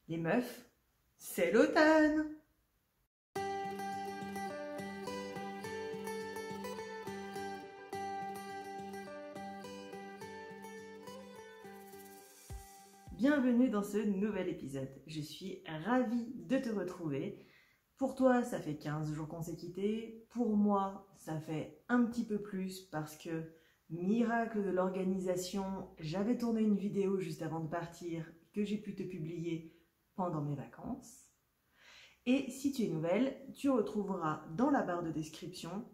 Les meufs, c'est l'automne! Bienvenue dans ce nouvel épisode. Je suis ravie de te retrouver. Pour toi, ça fait 15 jours qu'on s'est quittés. Pour moi, ça fait un petit peu plus parce que, miracle de l'organisation, j'avais tourné une vidéo juste avant de partir que j'ai pu te publier pendant mes vacances. Et si tu es nouvelle, tu retrouveras dans la barre de description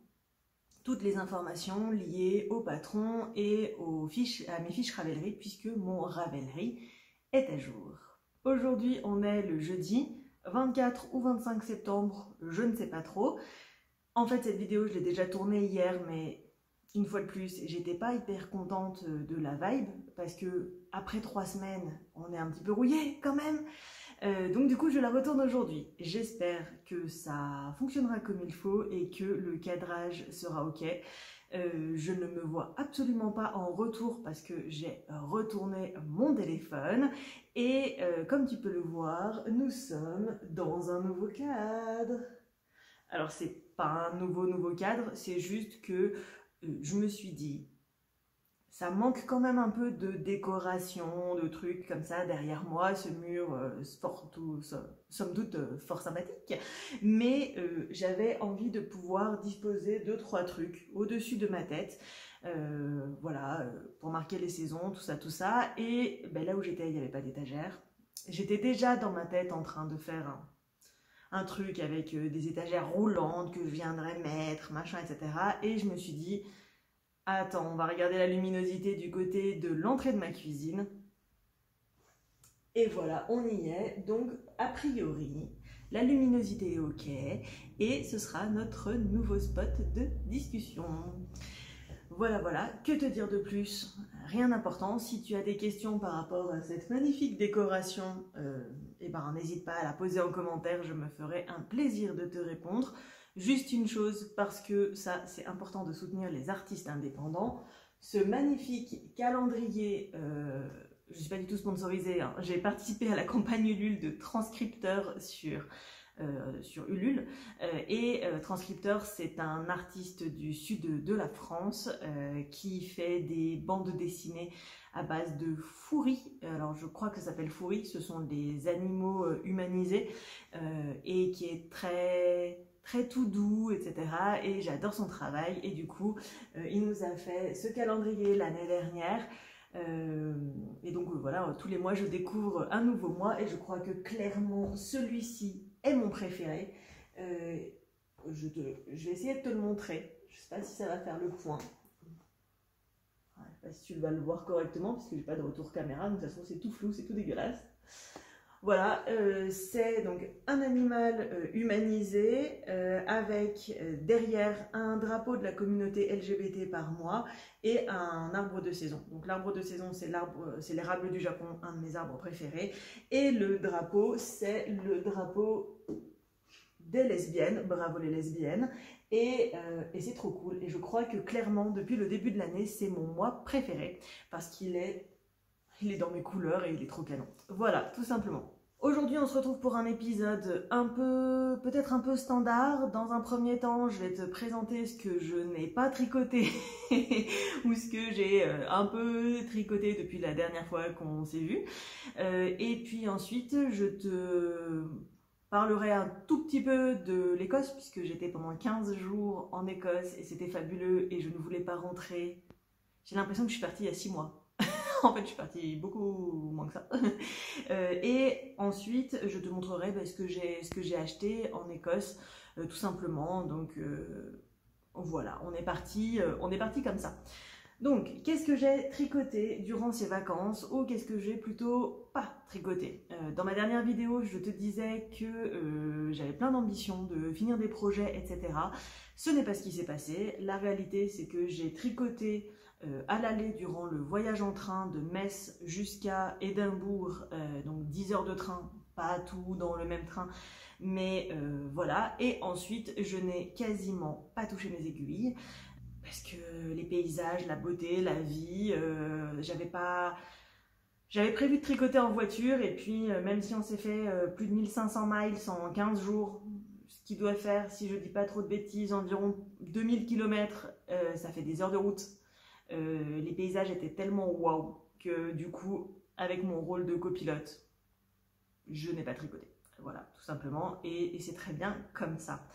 toutes les informations liées au patron et à mes fiches Ravelry, puisque mon Ravelry est à jour. Aujourd'hui, on est le jeudi 24 ou 25 septembre, je ne sais pas trop. En fait, cette vidéo, je l'ai déjà tournée hier, mais une fois de plus, j'étais pas hyper contente de la vibe, parce que après 3 semaines, on est un petit peu rouillé quand même. Donc du coup, je la retourne aujourd'hui. J'espère que ça fonctionnera comme il faut et que le cadrage sera ok. Je ne me vois absolument pas en retour parce que j'ai retourné mon téléphone. Et comme tu peux le voir, nous sommes dans un nouveau cadre. Alors c'est pas un nouveau cadre, c'est juste que je me suis dit, ça manque quand même un peu de décoration, de trucs comme ça derrière moi, ce mur, somme toute fort sympathique. Mais j'avais envie de pouvoir disposer de 3 trucs au-dessus de ma tête, voilà, pour marquer les saisons, tout ça. Et ben, là où j'étais, il n'y avait pas d'étagère. J'étais déjà dans ma tête en train de faire un truc avec des étagères roulantes que je viendrais mettre, machin, etc. Et je me suis dit, attends, on va regarder la luminosité du côté de l'entrée de ma cuisine. Et voilà, on y est. Donc, a priori, la luminosité est ok. Et ce sera notre nouveau spot de discussion. Voilà. Que te dire de plus? Rien d'important. Si tu as des questions par rapport à cette magnifique décoration, eh ben, n'hésite pas à la poser en commentaire. Je me ferai un plaisir de te répondre. Juste une chose, parce que ça, c'est important de soutenir les artistes indépendants. Ce magnifique calendrier, je ne suis pas du tout sponsorisée, hein. J'ai participé à la campagne Ulule de transcripteur sur Ulule. Transcripteur, c'est un artiste du sud de la France qui fait des bandes dessinées à base de fouris. Alors je crois que ça s'appelle fouris, ce sont des animaux humanisés et qui est très tout doux, etc. Et j'adore son travail. Et du coup, il nous a fait ce calendrier l'année dernière. Et donc voilà, tous les mois je découvre un nouveau mois et je crois que clairement celui-ci est mon préféré. Je vais essayer de te le montrer. Je sais pas si ça va faire le point. Je sais pas si tu vas le voir correctement puisque j'ai pas de retour caméra, donc de toute façon c'est tout flou, c'est tout dégueulasse. Voilà, c'est donc un animal humanisé avec derrière un drapeau de la communauté LGBT par mois et un arbre de saison. Donc l'arbre de saison, c'est l'érable du Japon, un de mes arbres préférés. Et le drapeau, c'est le drapeau des lesbiennes, bravo les lesbiennes. Et c'est trop cool. Et je crois que clairement, depuis le début de l'année, c'est mon mois préféré parce qu'il est dans mes couleurs et il est trop canon. Voilà, tout simplement. Aujourd'hui, on se retrouve pour un épisode peut-être un peu standard. Dans un premier temps, je vais te présenter ce que je n'ai pas tricoté ou ce que j'ai un peu tricoté depuis la dernière fois qu'on s'est vu. Et puis ensuite, je te parlerai un tout petit peu de l'Écosse puisque j'étais pendant 15 jours en Écosse et c'était fabuleux et je ne voulais pas rentrer. J'ai l'impression que je suis partie il y a 6 mois. En fait, je suis partie beaucoup moins que ça. Et ensuite, je te montrerai ce que j'ai acheté en Écosse, tout simplement. Donc, voilà, on est parti comme ça. Donc, qu'est-ce que j'ai tricoté durant ces vacances ou qu'est-ce que j'ai plutôt pas tricoté? Dans ma dernière vidéo, je te disais que j'avais plein d'ambitions de finir des projets, etc. Ce n'est pas ce qui s'est passé. La réalité, c'est que j'ai tricoté à l'aller durant le voyage en train de Metz jusqu'à Édimbourg, donc 10 heures de train, pas tout dans le même train, mais voilà. Et ensuite, je n'ai quasiment pas touché mes aiguilles. Parce que les paysages, la beauté, la vie, j'avais pas J'avais prévu de tricoter en voiture et puis même si on s'est fait plus de 1500 miles en 15 jours, ce qui doit faire, si je dis pas trop de bêtises, environ 2000 km, ça fait des heures de route. Les paysages étaient tellement waouh que du coup, avec mon rôle de copilote, je n'ai pas tricoté. Voilà, tout simplement, et c'est très bien comme ça.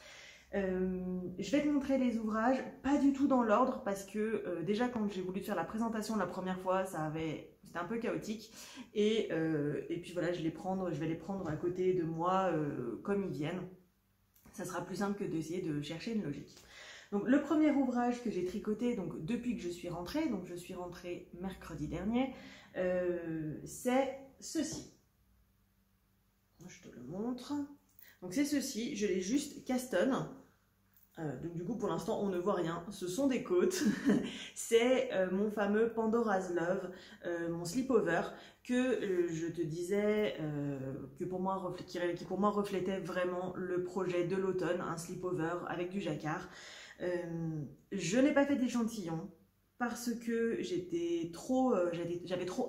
Je vais te montrer les ouvrages, pas du tout dans l'ordre parce que déjà quand j'ai voulu faire la présentation la première fois, c'était un peu chaotique et puis voilà, je vais les prendre à côté de moi comme ils viennent. Ça sera plus simple que d'essayer de chercher une logique. Donc le premier ouvrage que j'ai tricoté donc, depuis que je suis rentrée, donc je suis rentrée mercredi dernier, c'est ceci. Je te le montre. Donc c'est ceci, je l'ai juste castonne. Donc du coup pour l'instant on ne voit rien, ce sont des côtes. C'est mon fameux Pandora's Love, mon slipover que je te disais qui pour moi reflétait vraiment le projet de l'automne, un slipover avec du jacquard. Je n'ai pas fait d'échantillon parce que j'avais trop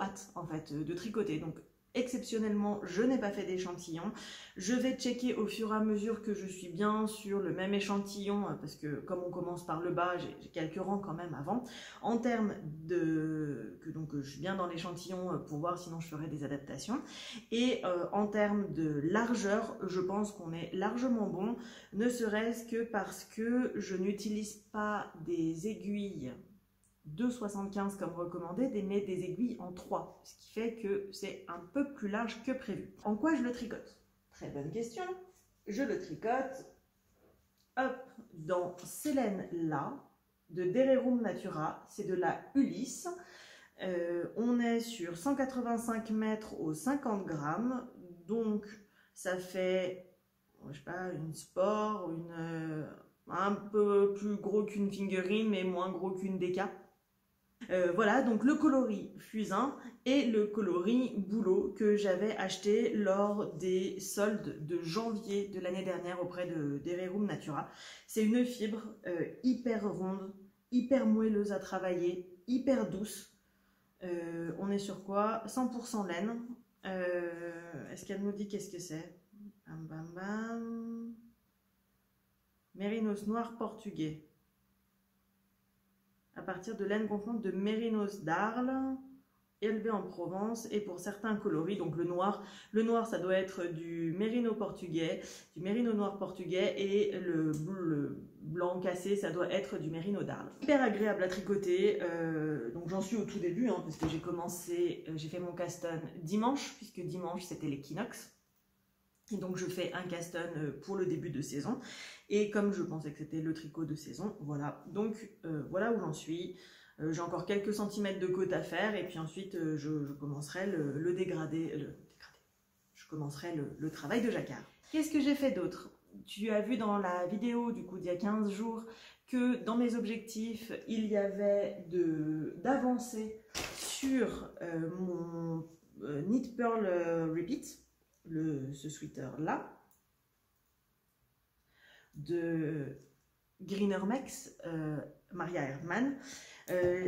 hâte en fait de tricoter. Donc exceptionnellement, je n'ai pas fait d'échantillon. Je vais checker au fur et à mesure que je suis bien sur le même échantillon, parce que comme on commence par le bas, j'ai quelques rangs quand même avant. En termes donc je suis bien dans l'échantillon pour voir, sinon je ferai des adaptations. Et en termes de largeur, je pense qu'on est largement bon, ne serait-ce que parce que je n'utilise pas des aiguilles 2,75 comme recommandé, mais des aiguilles en 3, ce qui fait que c'est un peu plus large que prévu. En quoi je le tricote? Très bonne question. Je le tricote dans ces laines-là, de Dererum Natura, c'est de la Ulysse. On est sur 185 mètres au 50 grammes, donc ça fait, je sais pas, une sport, un peu plus gros qu'une fingering, mais moins gros qu'une déca. Voilà, donc le coloris fusain et le coloris bouleau que j'avais acheté lors des soldes de janvier de l'année dernière auprès de Dererum Natura. C'est une fibre hyper ronde, hyper moelleuse à travailler, hyper douce. On est sur quoi? 100% laine. Est-ce qu'elle nous dit qu'est-ce que c'est? Bam bam bam. Mérinos noir portugais. À partir de laine gonflante de Mérinos d'Arles, élevé en Provence, et pour certains coloris, donc le noir ça doit être du Mérino portugais, du Mérino noir portugais, et le blanc cassé ça doit être du Mérino d'Arles. Hyper agréable à tricoter, donc j'en suis au tout début, hein, parce que j'ai fait mon caston dimanche, puisque dimanche c'était l'équinoxe. Et donc je fais un caston pour le début de saison, et comme je pensais que c'était le tricot de saison, voilà, donc voilà où j'en suis. J'ai encore quelques centimètres de côte à faire, et puis ensuite je commencerai le dégradé, je commencerai le travail de jacquard. Qu'est-ce que j'ai fait d'autre? Tu as vu dans la vidéo du coup d'il y a 15 jours que dans mes objectifs il y avait d'avancer sur mon Knit Purl Repeat, ce sweater là de Greenermex, Maria Erdmann.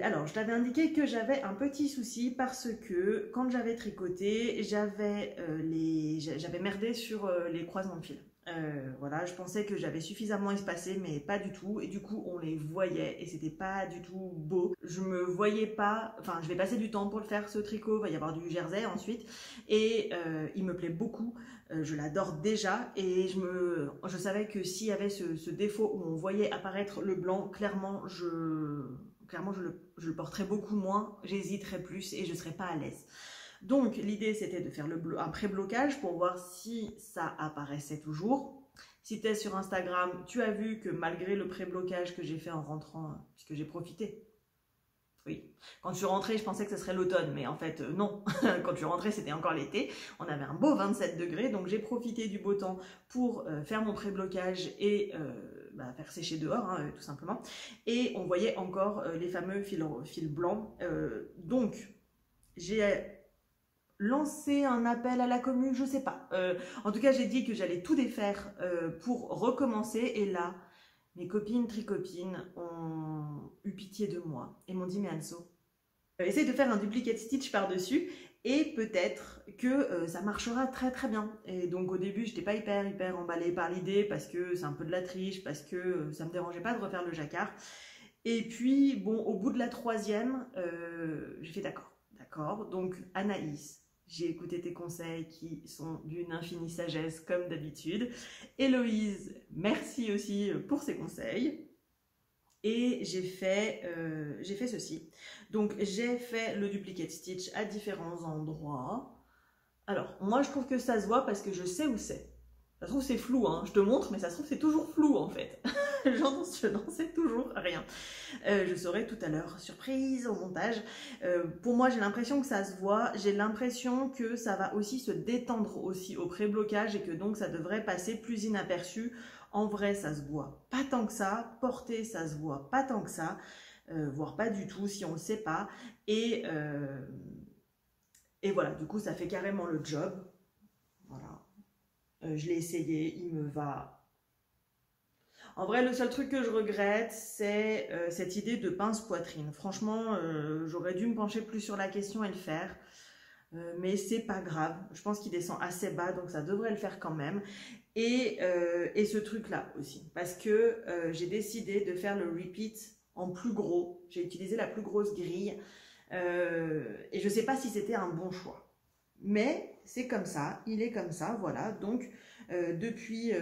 Alors je t'avais indiqué que j'avais un petit souci parce que quand j'avais tricoté j'avais merdé sur les croisements de fil. Voilà, je pensais que j'avais suffisamment espacé, mais pas du tout, et du coup on les voyait et c'était pas du tout beau. Je me voyais pas, enfin je vais passer du temps pour le faire ce tricot, il va y avoir du jersey ensuite, et il me plaît beaucoup, je l'adore déjà, et je savais que s'il y avait ce défaut où on voyait apparaître le blanc, clairement je le porterais beaucoup moins, j'hésiterais plus et je serais pas à l'aise. Donc l'idée c'était de faire un pré-blocage pour voir si ça apparaissait toujours. Si tu es sur Instagram, tu as vu que malgré le pré-blocage que j'ai fait en rentrant, puisque j'ai profité. Oui, quand je suis rentrée, je pensais que ce serait l'automne, mais en fait non. Quand je suis rentrée, c'était encore l'été. On avait un beau 27 degrés, donc j'ai profité du beau temps pour faire mon pré-blocage et faire sécher dehors, hein, tout simplement. Et on voyait encore les fameux fils blancs. Donc j'ai lancer un appel à la commune, je sais pas. En tout cas, j'ai dit que j'allais tout défaire pour recommencer. Et là, mes copines tricopines ont eu pitié de moi et m'ont dit « Mais Anso, essaye de faire un duplicate stitch par-dessus Et peut-être que ça marchera très très bien. Et donc au début, j'étais pas hyper emballée par l'idée parce que c'est un peu de la triche, parce que ça me dérangeait pas de refaire le jacquard. Et puis, bon, au bout de la troisième, j'ai fait d'accord. Donc Anaïs, j'ai écouté tes conseils qui sont d'une infinie sagesse comme d'habitude. Héloïse, merci aussi pour ces conseils. Et j'ai fait ceci. Donc j'ai fait le duplicate stitch à différents endroits. Alors moi je trouve que ça se voit parce que je sais où c'est. Ça se trouve c'est flou, hein. Je te montre, mais ça se trouve c'est toujours flou en fait. J'en sais toujours rien. Je saurai tout à l'heure, surprise au montage. Pour moi j'ai l'impression que ça se voit. J'ai l'impression que ça va aussi se détendre aussi au pré-blocage et que donc ça devrait passer plus inaperçu. En vrai, ça se voit pas tant que ça. Porter, ça se voit pas tant que ça. Voire pas du tout si on le sait pas. Et voilà, du coup, ça fait carrément le job. Voilà. Je l'ai essayé, il me va. En vrai, le seul truc que je regrette, c'est cette idée de pince poitrine. Franchement, j'aurais dû me pencher plus sur la question et le faire. Mais c'est pas grave. Je pense qu'il descend assez bas, donc ça devrait le faire quand même. Et ce truc-là aussi. Parce que j'ai décidé de faire le repeat en plus gros. J'ai utilisé la plus grosse grille. Et je ne sais pas si c'était un bon choix. Mais c'est comme ça, il est comme ça, voilà. Donc, depuis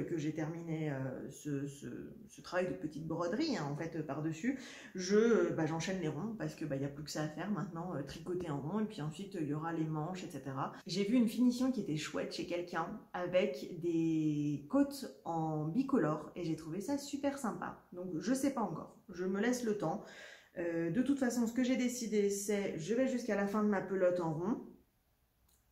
que j'ai terminé ce travail de petite broderie, hein, en fait, par-dessus, j'enchaîne les ronds parce que n'y a plus que ça à faire maintenant, tricoter en rond, et puis ensuite, il y aura les manches, etc. J'ai vu une finition qui était chouette chez quelqu'un avec des côtes en bicolore, et j'ai trouvé ça super sympa. Donc, je ne sais pas encore, je me laisse le temps. De toute façon, ce que j'ai décidé, c'est je vais jusqu'à la fin de ma pelote en rond.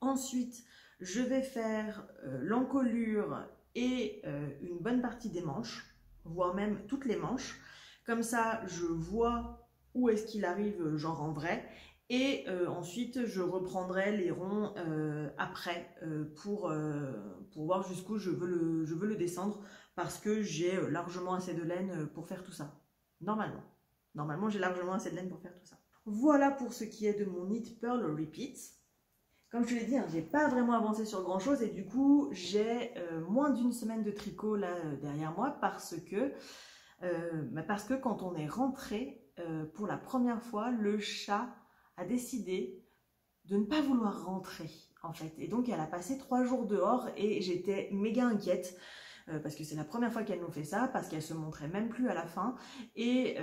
Ensuite, je vais faire l'encolure et une bonne partie des manches, voire même toutes les manches. Comme ça, je vois où est-ce qu'il arrive, genre en vrai. Et ensuite, je reprendrai les ronds après pour voir jusqu'où je veux le descendre, parce que j'ai largement assez de laine pour faire tout ça. Normalement, j'ai largement assez de laine pour faire tout ça. Voilà pour ce qui est de mon Knit Purl Repeat. Comme je te l'ai dit, hein, j'ai pas vraiment avancé sur grand chose et du coup, j'ai moins d'une semaine de tricot là derrière moi parce que quand on est rentré pour la première fois, le chat a décidé de ne pas vouloir rentrer en fait. Et donc, elle a passé 3 jours dehors et j'étais méga inquiète. Parce que c'est la première fois qu'elle nous fait ça, parce qu'elle se montrait même plus à la fin, et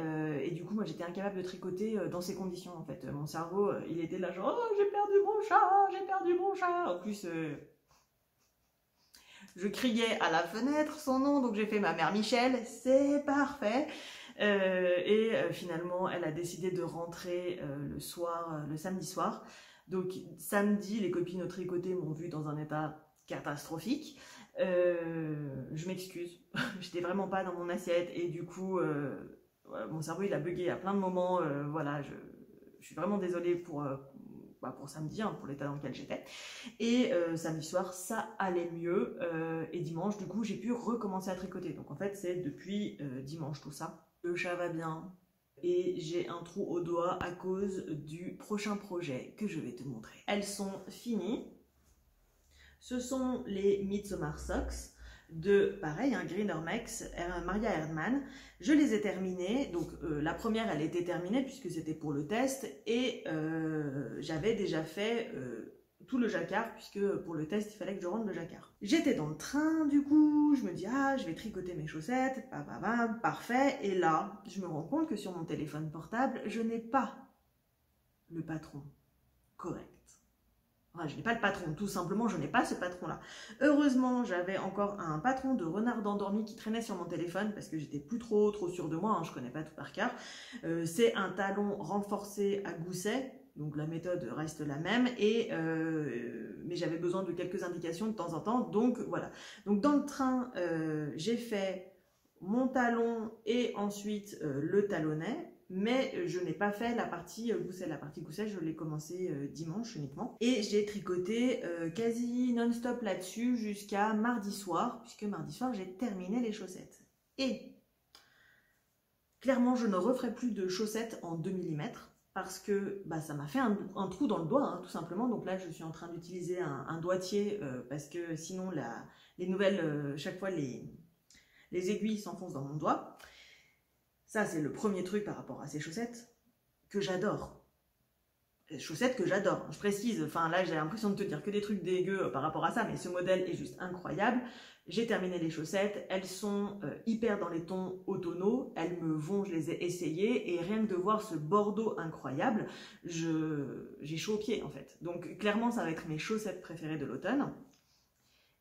du coup moi j'étais incapable de tricoter dans ces conditions en fait. Mon cerveau il était là genre oh j'ai perdu mon chat, en plus je criais à la fenêtre son nom, donc j'ai fait ma mère Michel, c'est parfait. Finalement elle a décidé de rentrer le samedi soir. Donc samedi les copines au tricoté m'ont vu dans un état catastrophique. Je m'excuse, j'étais vraiment pas dans mon assiette et du coup mon cerveau il a bugué à plein de moments, voilà, je suis vraiment désolée pour samedi, hein, pour l'état dans lequel j'étais. Et samedi soir ça allait mieux et dimanche du coup j'ai pu recommencer à tricoter. Donc en fait c'est depuis dimanche tout ça. Le chat va bien et j'ai un trou au doigt à cause du prochain projet que je vais te montrer. Elles sont finies. Ce sont les Midsommar Socks de, pareil, un Greenermex, Maria Erdmann. Je les ai terminées. Donc, la première, elle était terminée puisque c'était pour le test. Et j'avais déjà fait tout le jacquard puisque pour le test, il fallait que je rentre le jacquard. J'étais dans le train, du coup. Je me dis, ah, je vais tricoter mes chaussettes. Parfait. Et là, je me rends compte que sur mon téléphone portable, je n'ai pas le patron correct. Enfin, je n'ai pas le patron, tout simplement, je n'ai pas ce patron-là. Heureusement, j'avais encore un patron de renard endormi qui traînait sur mon téléphone parce que j'étais plus trop sûre de moi, hein, je connais pas tout par cœur. C'est un talon renforcé à gousset, donc la méthode reste la même, mais j'avais besoin de quelques indications de temps en temps, donc voilà. Donc dans le train, j'ai fait mon talon et ensuite le talonnet. Mais je n'ai pas fait la partie gousset. La partie gousset, je l'ai commencé dimanche uniquement. Et j'ai tricoté quasi non-stop là-dessus jusqu'à mardi soir, puisque mardi soir, j'ai terminé les chaussettes. Et clairement, je ne referai plus de chaussettes en 2 mm. parce que bah, ça m'a fait un trou dans le doigt, hein, tout simplement. Donc là, je suis en train d'utiliser un doigtier parce que sinon, les nouvelles, chaque fois, les aiguilles s'enfoncent dans mon doigt. Ça, c'est le premier truc par rapport à ces chaussettes que j'adore. Chaussettes que j'adore, je précise, enfin là j'ai l'impression de te dire que des trucs dégueux par rapport à ça, mais ce modèle est juste incroyable. J'ai terminé les chaussettes, elles sont hyper dans les tons automnaux, elles me vont, je les ai essayées, et rien que de voir ce bordeaux incroyable, j'ai chaud aux pieds en fait. Donc clairement ça va être mes chaussettes préférées de l'automne.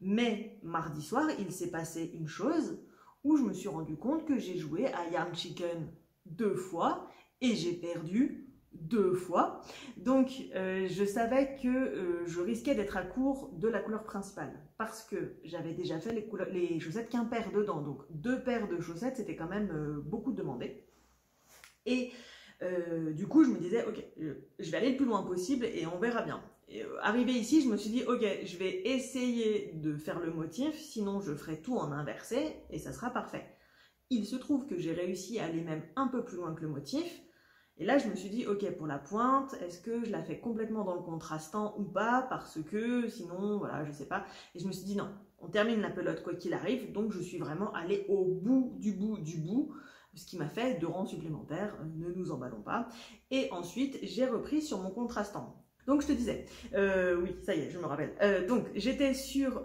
Mais mardi soir, il s'est passé une chose où je me suis rendu compte que j'ai joué à Yarn Chicken 2 fois, et j'ai perdu 2 fois. Donc je savais que je risquais d'être à court de la couleur principale parce que j'avais déjà fait les chaussettes qu'un paire dedans. Donc 2 paires de chaussettes, c'était quand même beaucoup demandé. Et du coup, je me disais, ok, je vais aller le plus loin possible et on verra bien. Arrivé ici, je me suis dit, ok, je vais essayer de faire le motif, sinon je ferai tout en inversé et ça sera parfait. Il se trouve que j'ai réussi à aller même un peu plus loin que le motif. Et là, je me suis dit, ok, pour la pointe, est-ce que je la fais complètement dans le contrastant ou pas? Parce que sinon, voilà, je sais pas. Et je me suis dit, non, on termine la pelote quoi qu'il arrive. Donc, je suis vraiment allée au bout du bout du bout. Ce qui m'a fait 2 rangs supplémentaires, ne nous emballons pas. Et ensuite, j'ai repris sur mon contrastant. Donc je te disais, oui, ça y est, je me rappelle. Donc j'étais sur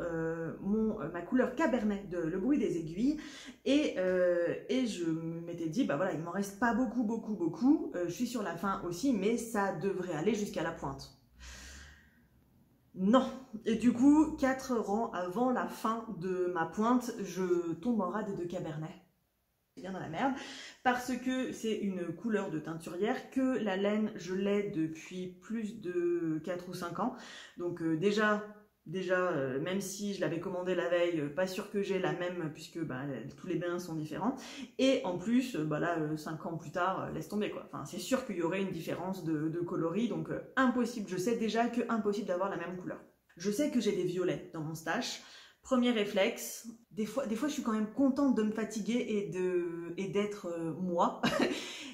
ma couleur Cabernet de Le Bruit des Aiguilles et je m'étais dit, bah voilà, il m'en reste pas beaucoup. Je suis sur la fin aussi, mais ça devrait aller jusqu'à la pointe. Non. Et du coup, 4 rangs avant la fin de ma pointe, je tombe en rade de Cabernet. Bien dans la merde, parce que c'est une couleur de teinturière, que la laine je l'ai depuis plus de 4 ou 5 ans, donc déjà même si je l'avais commandé la veille, pas sûr que j'ai la même puisque bah, tous les bains sont différents, et en plus bah là 5 ans plus tard, laisse tomber quoi, enfin c'est sûr qu'il y aurait une différence de coloris, donc impossible, je sais déjà que impossible d'avoir la même couleur. Je sais que j'ai des violets dans mon stash. Premier réflexe, des fois je suis quand même contente de me fatiguer et d'être moi.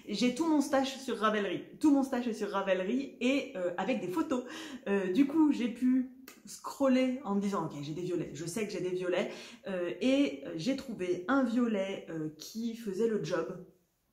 J'ai tout mon stash sur Ravelry. Tout mon stash est sur Ravelry et avec des photos. Du coup, j'ai pu scroller en me disant, ok, j'ai des violets, je sais que j'ai des violets. Et j'ai trouvé un violet qui faisait le job.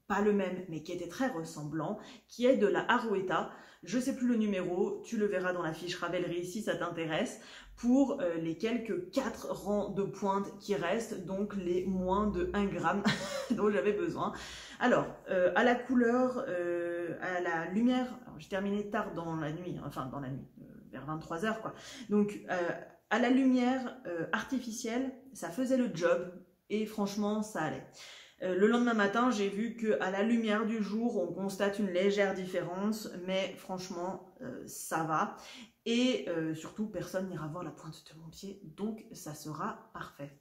Pas le même, mais qui était très ressemblant, qui est de la Arouetta. Je ne sais plus le numéro, tu le verras dans la fiche Ravelry si ça t'intéresse, pour les quelques 4 rangs de pointe qui restent, donc les moins de 1 gramme dont j'avais besoin. Alors, à la couleur, à la lumière, j'ai terminé tard dans la nuit, vers 23 h quoi. Donc, à la lumière artificielle, ça faisait le job et franchement, ça allait. Le lendemain matin, j'ai vu qu'à la lumière du jour, on constate une légère différence, mais franchement, ça va. Et surtout, personne n'ira voir la pointe de mon pied, donc ça sera parfait.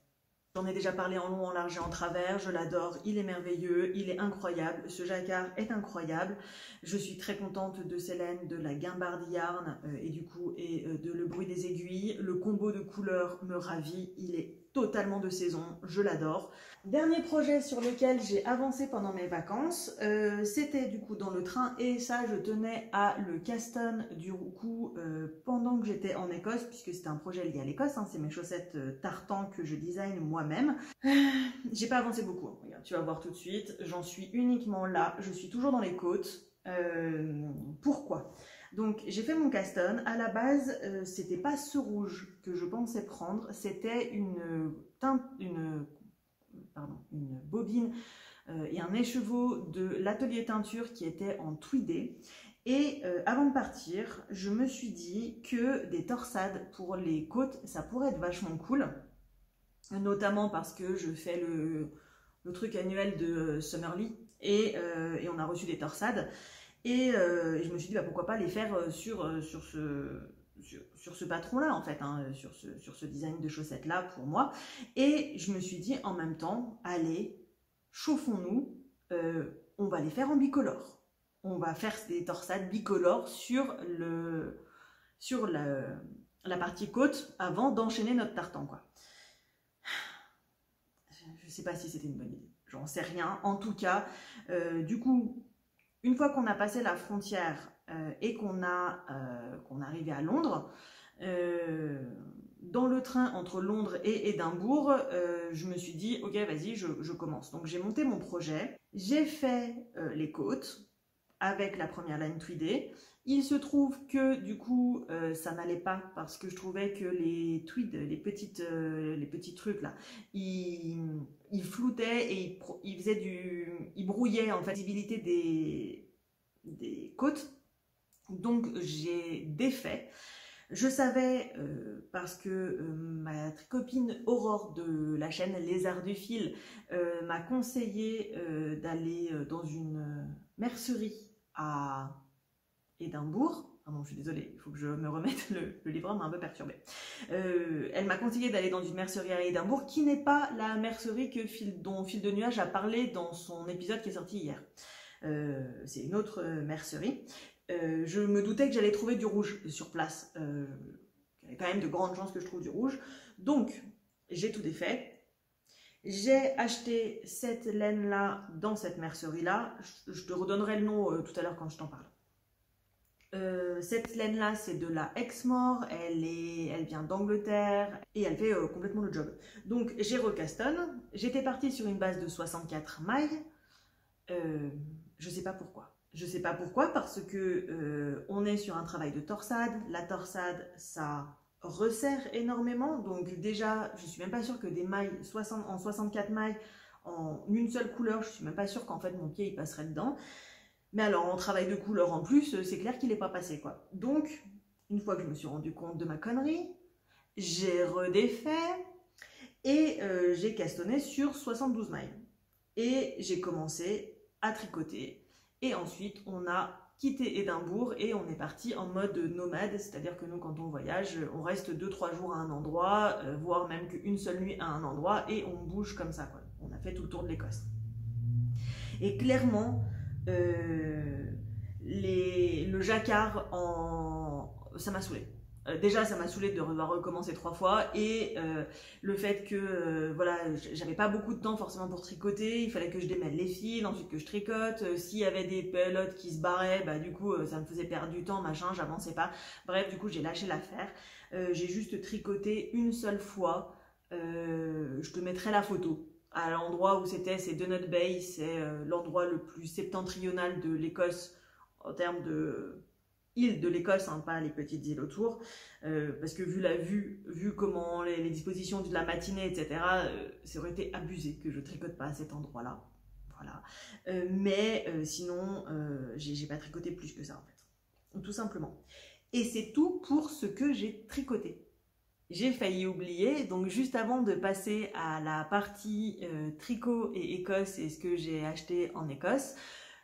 J'en ai déjà parlé en long, en large et en travers, je l'adore, il est merveilleux, il est incroyable, ce jacquard est incroyable. Je suis très contente de ces laines, de la guimbarde yarn et de Le Bruit des Aiguilles. Le combo de couleurs me ravit, il est totalement de saison, je l'adore. Dernier projet sur lequel j'ai avancé pendant mes vacances, c'était du coup dans le train, et ça je tenais à le caston du coup pendant que j'étais en Écosse, puisque c'était un projet lié à l'Écosse, hein, c'est mes chaussettes tartan que je design moi-même. J'ai pas avancé beaucoup, hein. Regarde, tu vas voir tout de suite, j'en suis uniquement là, je suis toujours dans les côtes. Pourquoi ? Donc j'ai fait mon caston, à la base c'était pas ce rouge que je pensais prendre, c'était une bobine et un écheveau de l'atelier teinture qui était en tweedé. Et avant de partir, je me suis dit que des torsades pour les côtes, ça pourrait être vachement cool, notamment parce que je fais le truc annuel de Summerly et on a reçu des torsades. Et je me suis dit, bah, pourquoi pas les faire sur ce patron-là, en fait, hein, sur ce design de chaussettes-là pour moi. Et je me suis dit, en même temps, allez, chauffons-nous, on va les faire en bicolore. On va faire des torsades bicolores sur la partie côte avant d'enchaîner notre tartan, quoi. Je sais pas si c'était une bonne idée, j'en sais rien. En tout cas, du coup, Une fois qu'on a passé la frontière et qu'on arrivé à Londres, dans le train entre Londres et Édimbourg, je me suis dit, ok, vas-y, je commence. Donc j'ai monté mon projet, j'ai fait les côtes avec la première line tweedée. Il se trouve que du coup, ça n'allait pas parce que je trouvais que les tweeds, les petits trucs là, ils floutaient et ils brouillaient en fait la visibilité des côtes. Donc j'ai défait. Je savais, parce que ma copine Aurore de la chaîne Les Arts du Fil m'a conseillé d'aller dans une mercerie à Édimbourg. Pardon, je suis désolée, il faut que je me remette, le livreur m'a un peu perturbée. Elle m'a conseillé d'aller dans une mercerie à Édimbourg qui n'est pas la mercerie dont Fil de Nuage a parlé dans son épisode qui est sorti hier. C'est une autre mercerie. Je me doutais que j'allais trouver du rouge sur place. Il y avait quand même de grandes chances que je trouve du rouge. Donc, j'ai tout défait. J'ai acheté cette laine-là dans cette mercerie-là. Je te redonnerai le nom tout à l'heure quand je t'en parle. Cette laine-là, c'est de la Exmoor. Elle vient d'Angleterre et elle fait complètement le job. Donc, j'ai recastonne. J'étais partie sur une base de 64 mailles. Je sais pas pourquoi. Je sais pas pourquoi, parce que on est sur un travail de torsade. La torsade, ça resserre énormément. Donc déjà, je suis même pas sûre que des mailles en 64 mailles, en une seule couleur, je suis même pas sûre qu'en fait mon pied il passerait dedans. Mais alors en travail de couleur en plus, c'est clair qu'il n'est pas passé quoi. Donc, une fois que je me suis rendu compte de ma connerie, j'ai redéfait et j'ai castonné sur 72 mailles. Et j'ai commencé à tricoter. Et ensuite, on a quitté Édimbourg et on est parti en mode nomade, c'est-à-dire que nous, quand on voyage, on reste 2-3 jours à un endroit, voire même qu'une seule nuit à un endroit, et on bouge comme ça, quoi. On a fait tout le tour de l'Écosse. Et clairement, le jacquard, ça m'a saoulé. Déjà, ça m'a saoulé de devoir recommencer 3 fois et le fait que voilà, j'avais pas beaucoup de temps forcément pour tricoter, il fallait que je démêle les fils, ensuite que je tricote. S'il y avait des pelotes qui se barraient, bah du coup ça me faisait perdre du temps, machin, j'avançais pas. Bref, du coup j'ai lâché l'affaire. J'ai juste tricoté une seule fois. Je te mettrai la photo. À l'endroit où c'était, c'est Donut Bay, c'est l'endroit le plus septentrional de l'Écosse en termes de île de l'Écosse, hein, pas les petites îles autour, parce que vu comment les dispositions de la matinée, etc., ça aurait été abusé que je tricote pas à cet endroit-là. Voilà. Sinon, j'ai pas tricoté plus que ça, en fait. Tout simplement. Et c'est tout pour ce que j'ai tricoté. J'ai failli oublier, donc juste avant de passer à la partie tricot et Écosse et ce que j'ai acheté en Écosse,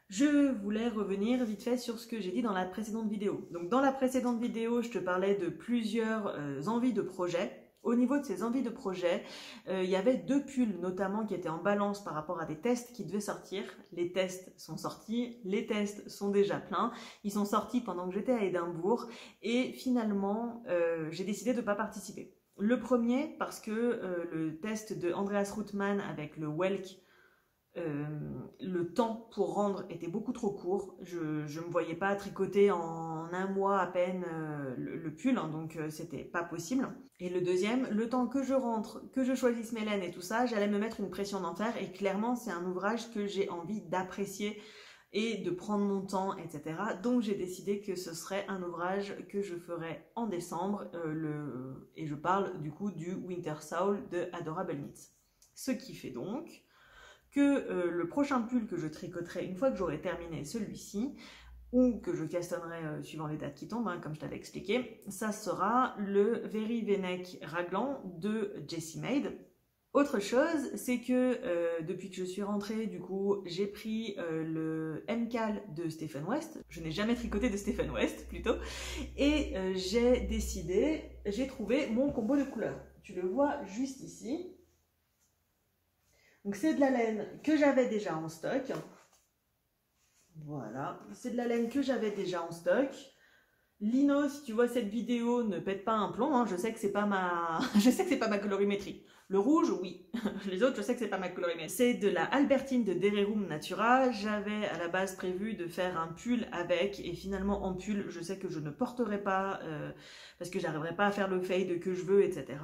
je voulais revenir vite fait sur ce que j'ai dit dans la précédente vidéo. Donc dans la précédente vidéo, je te parlais de plusieurs envies de projet. Au niveau de ces envies de projet, il y avait 2 pulls notamment qui étaient en balance par rapport à des tests qui devaient sortir. Les tests sont sortis, les tests sont déjà pleins. Ils sont sortis pendant que j'étais à Édimbourg et finalement, j'ai décidé de ne pas participer. Le premier parce que le test de Andreas Routmann avec le Welk, le temps pour rendre était beaucoup trop court. Je me voyais pas tricoter en 1 mois à peine le pull, hein, donc c'était pas possible. Et le deuxième, le temps que je rentre, que je choisisse mes laines et tout ça, j'allais me mettre une pression d'enfer et clairement c'est un ouvrage que j'ai envie d'apprécier et de prendre mon temps, etc. Donc j'ai décidé que ce serait un ouvrage que je ferais en décembre, et je parle du coup du Winter Soul de Adorable Knits. Ce qui fait donc que le prochain pull que je tricoterai une fois que j'aurai terminé celui-ci, ou que je castonnerai suivant les dates qui tombent, hein, comme je t'avais expliqué, ça sera le Very V-neck raglan de Jessie Maed. Autre chose, c'est que depuis que je suis rentrée, du coup, j'ai pris le MCAL de Stephen West. Je n'ai jamais tricoté de Stephen West, plutôt. Et j'ai trouvé mon combo de couleurs. Tu le vois juste ici. Donc c'est de la laine que j'avais déjà en stock. Voilà, c'est de la laine que j'avais déjà en stock. Lino, si tu vois cette vidéo, ne pète pas un plomb, hein, je sais que c'est pas ma je sais que c'est pas ma colorimétrie. Le rouge, oui. Les autres, je sais que c'est pas ma colorimétrie. C'est de la Albertine de Dererum Natura. J'avais à la base prévu de faire un pull avec, et finalement en pull, je sais que je ne porterai pas parce que j'arriverai pas à faire le fade que je veux, etc.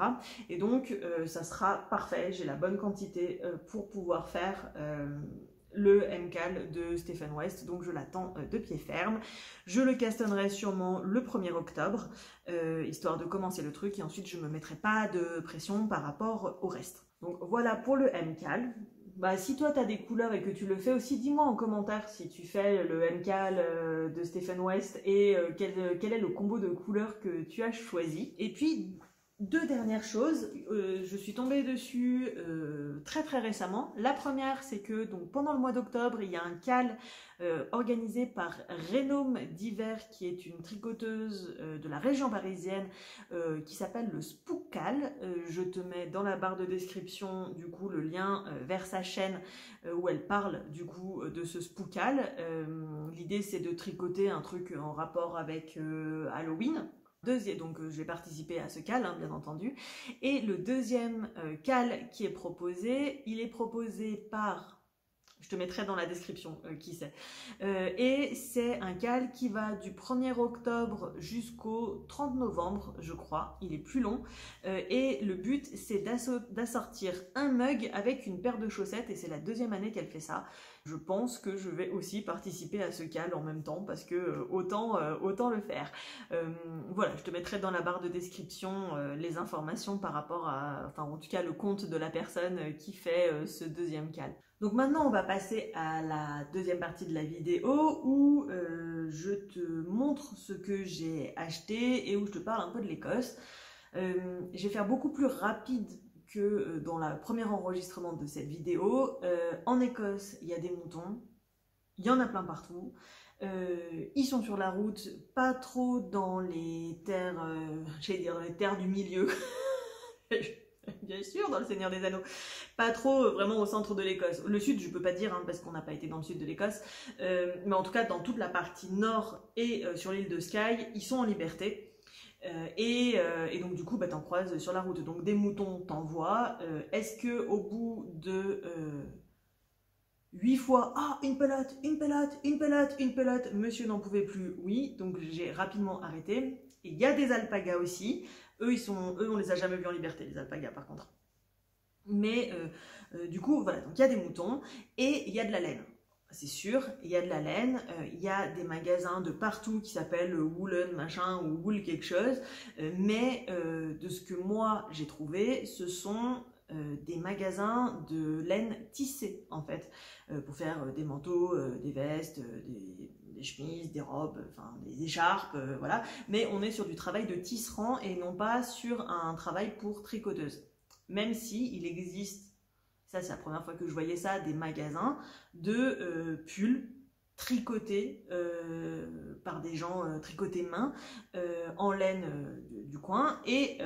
Et donc, ça sera parfait. J'ai la bonne quantité pour pouvoir faire le MCAL de Stephen West, donc je l'attends de pied ferme. Je le castonnerai sûrement le 1er octobre, histoire de commencer le truc, et ensuite je ne me mettrai pas de pression par rapport au reste. Donc voilà pour le MCAL. Bah, si toi tu as des couleurs et que tu le fais aussi, dis-moi en commentaire si tu fais le MCAL de Stephen West et quel est le combo de couleurs que tu as choisi. Et puis, deux dernières choses, je suis tombée dessus très récemment. La première, c'est que donc, pendant le mois d'octobre, il y a un cal organisé par Renome d'Hiver, qui est une tricoteuse de la région parisienne, qui s'appelle le Spook Cal. Je te mets dans la barre de description du coup le lien vers sa chaîne où elle parle du coup de ce Spook Cal. L'idée, c'est de tricoter un truc en rapport avec Halloween. Donc je vais participer à ce cal, hein, bien entendu. Et le deuxième cal qui est proposé, il est proposé par, je te mettrai dans la description qui c'est, et c'est un cal qui va du 1er octobre jusqu'au 30 novembre, je crois, il est plus long, et le but c'est d'assortir un mug avec une paire de chaussettes, et c'est la deuxième année qu'elle fait ça. Je pense que je vais aussi participer à ce cal en même temps parce que autant le faire. Voilà, je te mettrai dans la barre de description les informations par rapport à, enfin en tout cas le compte de la personne qui fait ce deuxième cal. Donc maintenant on va passer à la deuxième partie de la vidéo où je te montre ce que j'ai acheté et où je te parle un peu de l'Écosse. Je vais faire beaucoup plus rapide que dans le premier enregistrement de cette vidéo. En Écosse, il y a des moutons, il y en a plein partout. Ils sont sur la route, pas trop dans les terres, j'allais dire les terres du milieu, bien sûr, dans le Seigneur des Anneaux, pas trop vraiment au centre de l'Écosse. Le sud, je peux pas dire, hein, parce qu'on n'a pas été dans le sud de l'Écosse, mais en tout cas dans toute la partie nord et sur l'île de Skye, ils sont en liberté. Et donc du coup bah, t'en croises sur la route, donc des moutons t'en vois. Est-ce que au bout de 8 fois, ah une pelote, une pelote, une pelote, une pelote, monsieur n'en pouvait plus? Oui, donc j'ai rapidement arrêté. Il y a des alpagas aussi, eux on les a jamais vus en liberté, les alpagas par contre. Mais du coup voilà, donc il y a des moutons et il y a de la laine. C'est sûr, il y a de la laine, il y a des magasins de partout qui s'appellent Woolen machin ou Wool quelque chose, mais de ce que moi j'ai trouvé, ce sont des magasins de laine tissée en fait, pour faire des manteaux, des vestes, des chemises, des robes, enfin des écharpes, voilà, mais on est sur du travail de tisserand et non pas sur un travail pour tricoteuse, même si il existe. Ça, c'est la première fois que je voyais ça, des magasins de pulls tricotés par des gens tricotés main en laine du coin et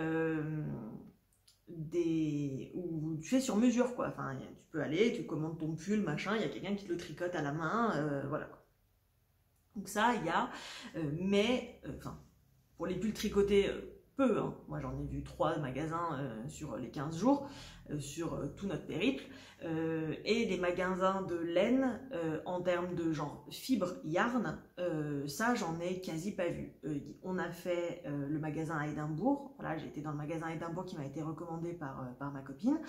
où tu fais sur mesure quoi. Enfin, tu peux aller, tu commandes ton pull, machin, il y a quelqu'un qui te le tricote à la main, voilà. Donc ça, il y a, mais enfin, pour les pulls tricotés, peu, hein. Moi j'en ai vu 3 magasins sur les 15 jours, sur tout notre périple, et les magasins de laine en termes de genre fibre yarn, ça j'en ai quasi pas vu. On a fait le magasin à Édimbourg, voilà, j'ai été dans le magasin à Édimbourg qui m'a été recommandé par ma copine.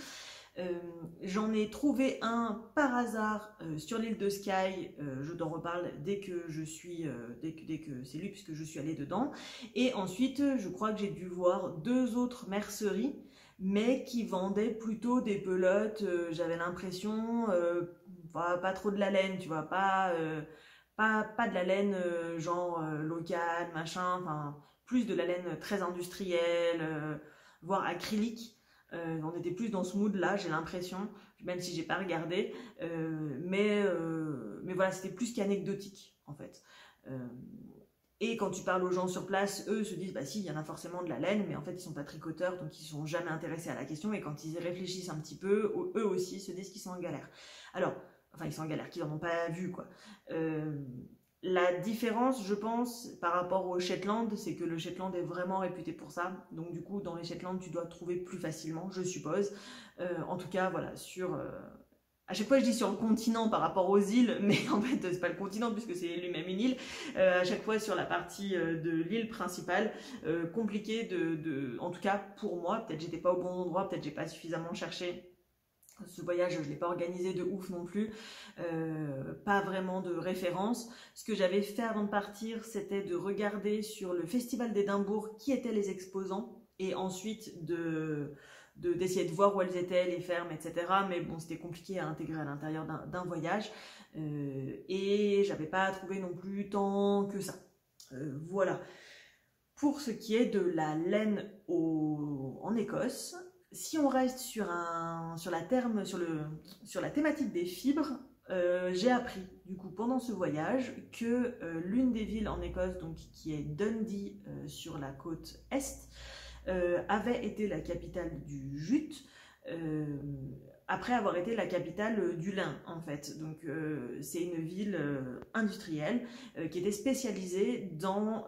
J'en ai trouvé un par hasard sur l'île de Skye, je t'en reparle dès que je suis, dès que c'est lui puisque je suis allée dedans. Et ensuite, je crois que j'ai dû voir 2 autres merceries, mais qui vendaient plutôt des pelotes. J'avais l'impression, pas trop de la laine, tu vois, pas de la laine genre locale, machin, enfin plus de la laine très industrielle, voire acrylique. On était plus dans ce mood là, j'ai l'impression, même si j'ai pas regardé, mais voilà, c'était plus qu'anecdotique en fait. Et quand tu parles aux gens sur place, eux se disent bah si, il y en a forcément de la laine, mais en fait ils sont pas tricoteurs, donc ils sont jamais intéressés à la question, et quand ils y réfléchissent un petit peu, eux aussi se disent qu'ils sont en galère. Alors, enfin ils sont en galère, qu'ils en ont pas vu quoi. La différence, je pense, par rapport au Shetland, c'est que le Shetland est vraiment réputé pour ça. Donc du coup, dans les Shetland, tu dois trouver plus facilement, je suppose. En tout cas, voilà, à chaque fois, je dis sur le continent par rapport aux îles, mais en fait, c'est pas le continent puisque c'est lui-même une île. À chaque fois, sur la partie de l'île principale, compliqué en tout cas pour moi, peut-être j'étais pas au bon endroit, peut-être j'ai pas suffisamment cherché. Ce voyage, je ne l'ai pas organisé de ouf non plus, pas vraiment de référence. Ce que j'avais fait avant de partir, c'était de regarder sur le festival d'Édimbourg qui étaient les exposants et ensuite d'essayer de voir où elles étaient, les fermes, etc. Mais bon, c'était compliqué à intégrer à l'intérieur d'un voyage et j'avais pas trouvé non plus tant que ça. Voilà. Pour ce qui est de la laine en Écosse, si on reste sur la thématique des fibres, j'ai appris du coup pendant ce voyage que l'une des villes en Écosse, donc qui est Dundee sur la côte est, avait été la capitale du jute après avoir été la capitale du lin en fait. Donc c'est une ville industrielle qui était spécialisée dans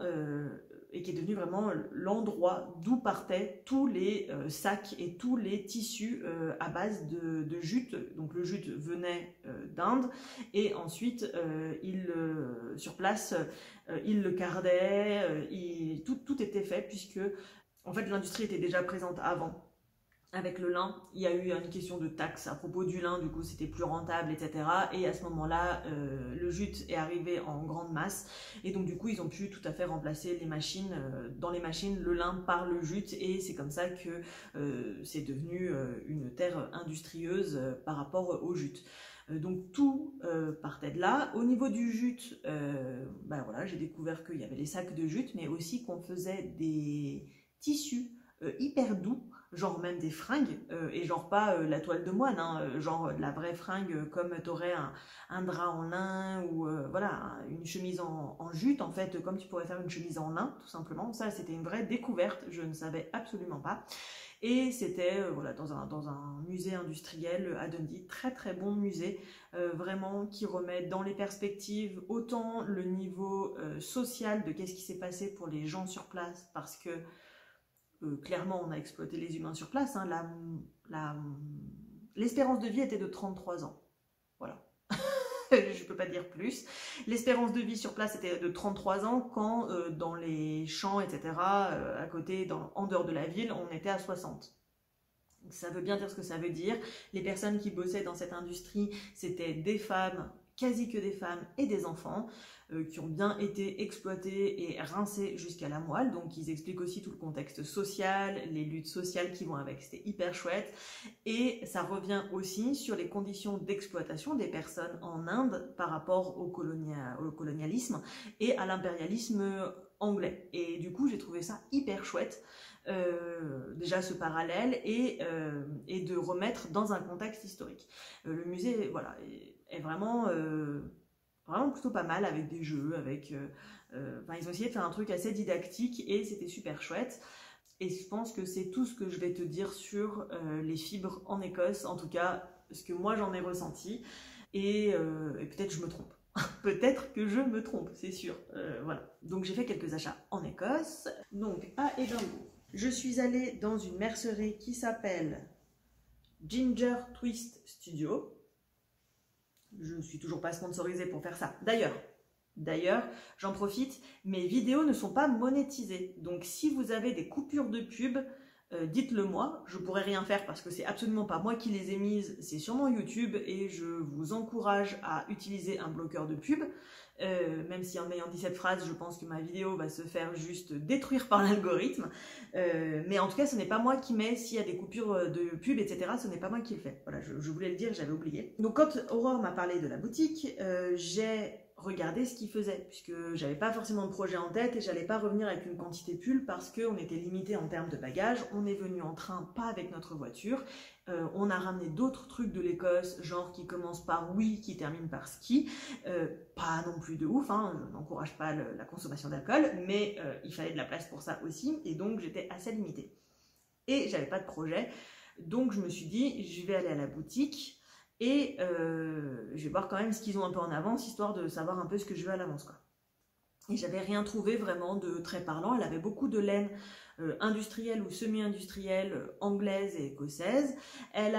et qui est devenu vraiment l'endroit d'où partaient tous les sacs et tous les tissus à base de jute. Donc le jute venait d'Inde et ensuite sur place ils le cardaient, tout était fait puisque en fait l'industrie était déjà présente avant. Avec le lin, il y a eu une question de taxe à propos du lin, du coup c'était plus rentable, etc. Et à ce moment-là, le jute est arrivé en grande masse, et donc du coup ils ont pu tout à fait remplacer les machines, dans les machines, le lin par le jute, et c'est comme ça que c'est devenu une terre industrieuse par rapport au jute. Donc tout partait de là. Au niveau du jute, voilà, j'ai découvert qu'il y avait les sacs de jute, mais aussi qu'on faisait des tissus hyper doux, genre même des fringues, et genre pas la toile de moine, hein, genre la vraie fringue comme t'aurais un drap en lin ou voilà, une chemise en jute, en fait, comme tu pourrais faire une chemise en lin, tout simplement. Ça, c'était une vraie découverte, je ne savais absolument pas. Et c'était voilà, dans un musée industriel à Dundee, très très bon musée, vraiment qui remet dans les perspectives autant le niveau social de qu'est-ce qui s'est passé pour les gens sur place, parce que clairement, on a exploité les humains sur place. Hein. L'espérance de vie était de 33 ans. Voilà. Je ne peux pas dire plus. L'espérance de vie sur place était de 33 ans quand dans les champs, etc., à côté, en dehors de la ville, on était à 60. Ça veut bien dire ce que ça veut dire. Les personnes qui bossaient dans cette industrie, c'était des femmes, quasi que des femmes et des enfants, qui ont bien été exploités et rincés jusqu'à la moelle. Donc ils expliquent aussi tout le contexte social, les luttes sociales qui vont avec, c'était hyper chouette. Et ça revient aussi sur les conditions d'exploitation des personnes en Inde par rapport au colonialisme et à l'impérialisme anglais. Et du coup j'ai trouvé ça hyper chouette. Déjà ce parallèle et de remettre dans un contexte historique. Le musée voilà, est vraiment plutôt pas mal avec des jeux, ils ont essayé de faire un truc assez didactique et c'était super chouette. Et je pense que c'est tout ce que je vais te dire sur les fibres en Écosse, en tout cas ce que moi j'en ai ressenti, et peut-être je me trompe. Peut-être que je me trompe, c'est sûr. Voilà. Donc j'ai fait quelques achats en Écosse. Donc à Édimbourg, je suis allée dans une mercerie qui s'appelle Ginger Twist Studio. Je ne suis toujours pas sponsorisée pour faire ça. D'ailleurs, j'en profite, mes vidéos ne sont pas monétisées. Donc si vous avez des coupures de pub, dites-le moi. Je pourrais rien faire parce que c'est absolument pas moi qui les ai mises, c'est sûrement YouTube et je vous encourage à utiliser un bloqueur de pub. Même si en ayant dit cette phrase, je pense que ma vidéo va se faire juste détruire par l'algorithme. Mais en tout cas, ce n'est pas moi qui mets, s'il y a des coupures de pub, etc., ce n'est pas moi qui le fais. Voilà, je voulais le dire, j'avais oublié. Donc quand Aurore m'a parlé de la boutique, j'ai regardé ce qu'il faisait, puisque j'avais pas forcément de projet en tête et j'allais pas revenir avec une quantité de pulls parce qu'on était limité en termes de bagages. On est venu en train, pas avec notre voiture. On a ramené d'autres trucs de l'Écosse, genre qui commencent par oui, qui terminent par ski. Pas non plus de ouf, hein, je n'encourage pas la consommation d'alcool, mais il fallait de la place pour ça aussi, et donc j'étais assez limitée. Et j'avais pas de projet, donc je me suis dit, je vais aller à la boutique, et je vais voir quand même ce qu'ils ont un peu en avance, histoire de savoir un peu ce que je veux à l'avance, quoi. Et j'avais rien trouvé vraiment de très parlant. Elle avait beaucoup de laine industrielle ou semi-industrielle, anglaise et écossaise. Elle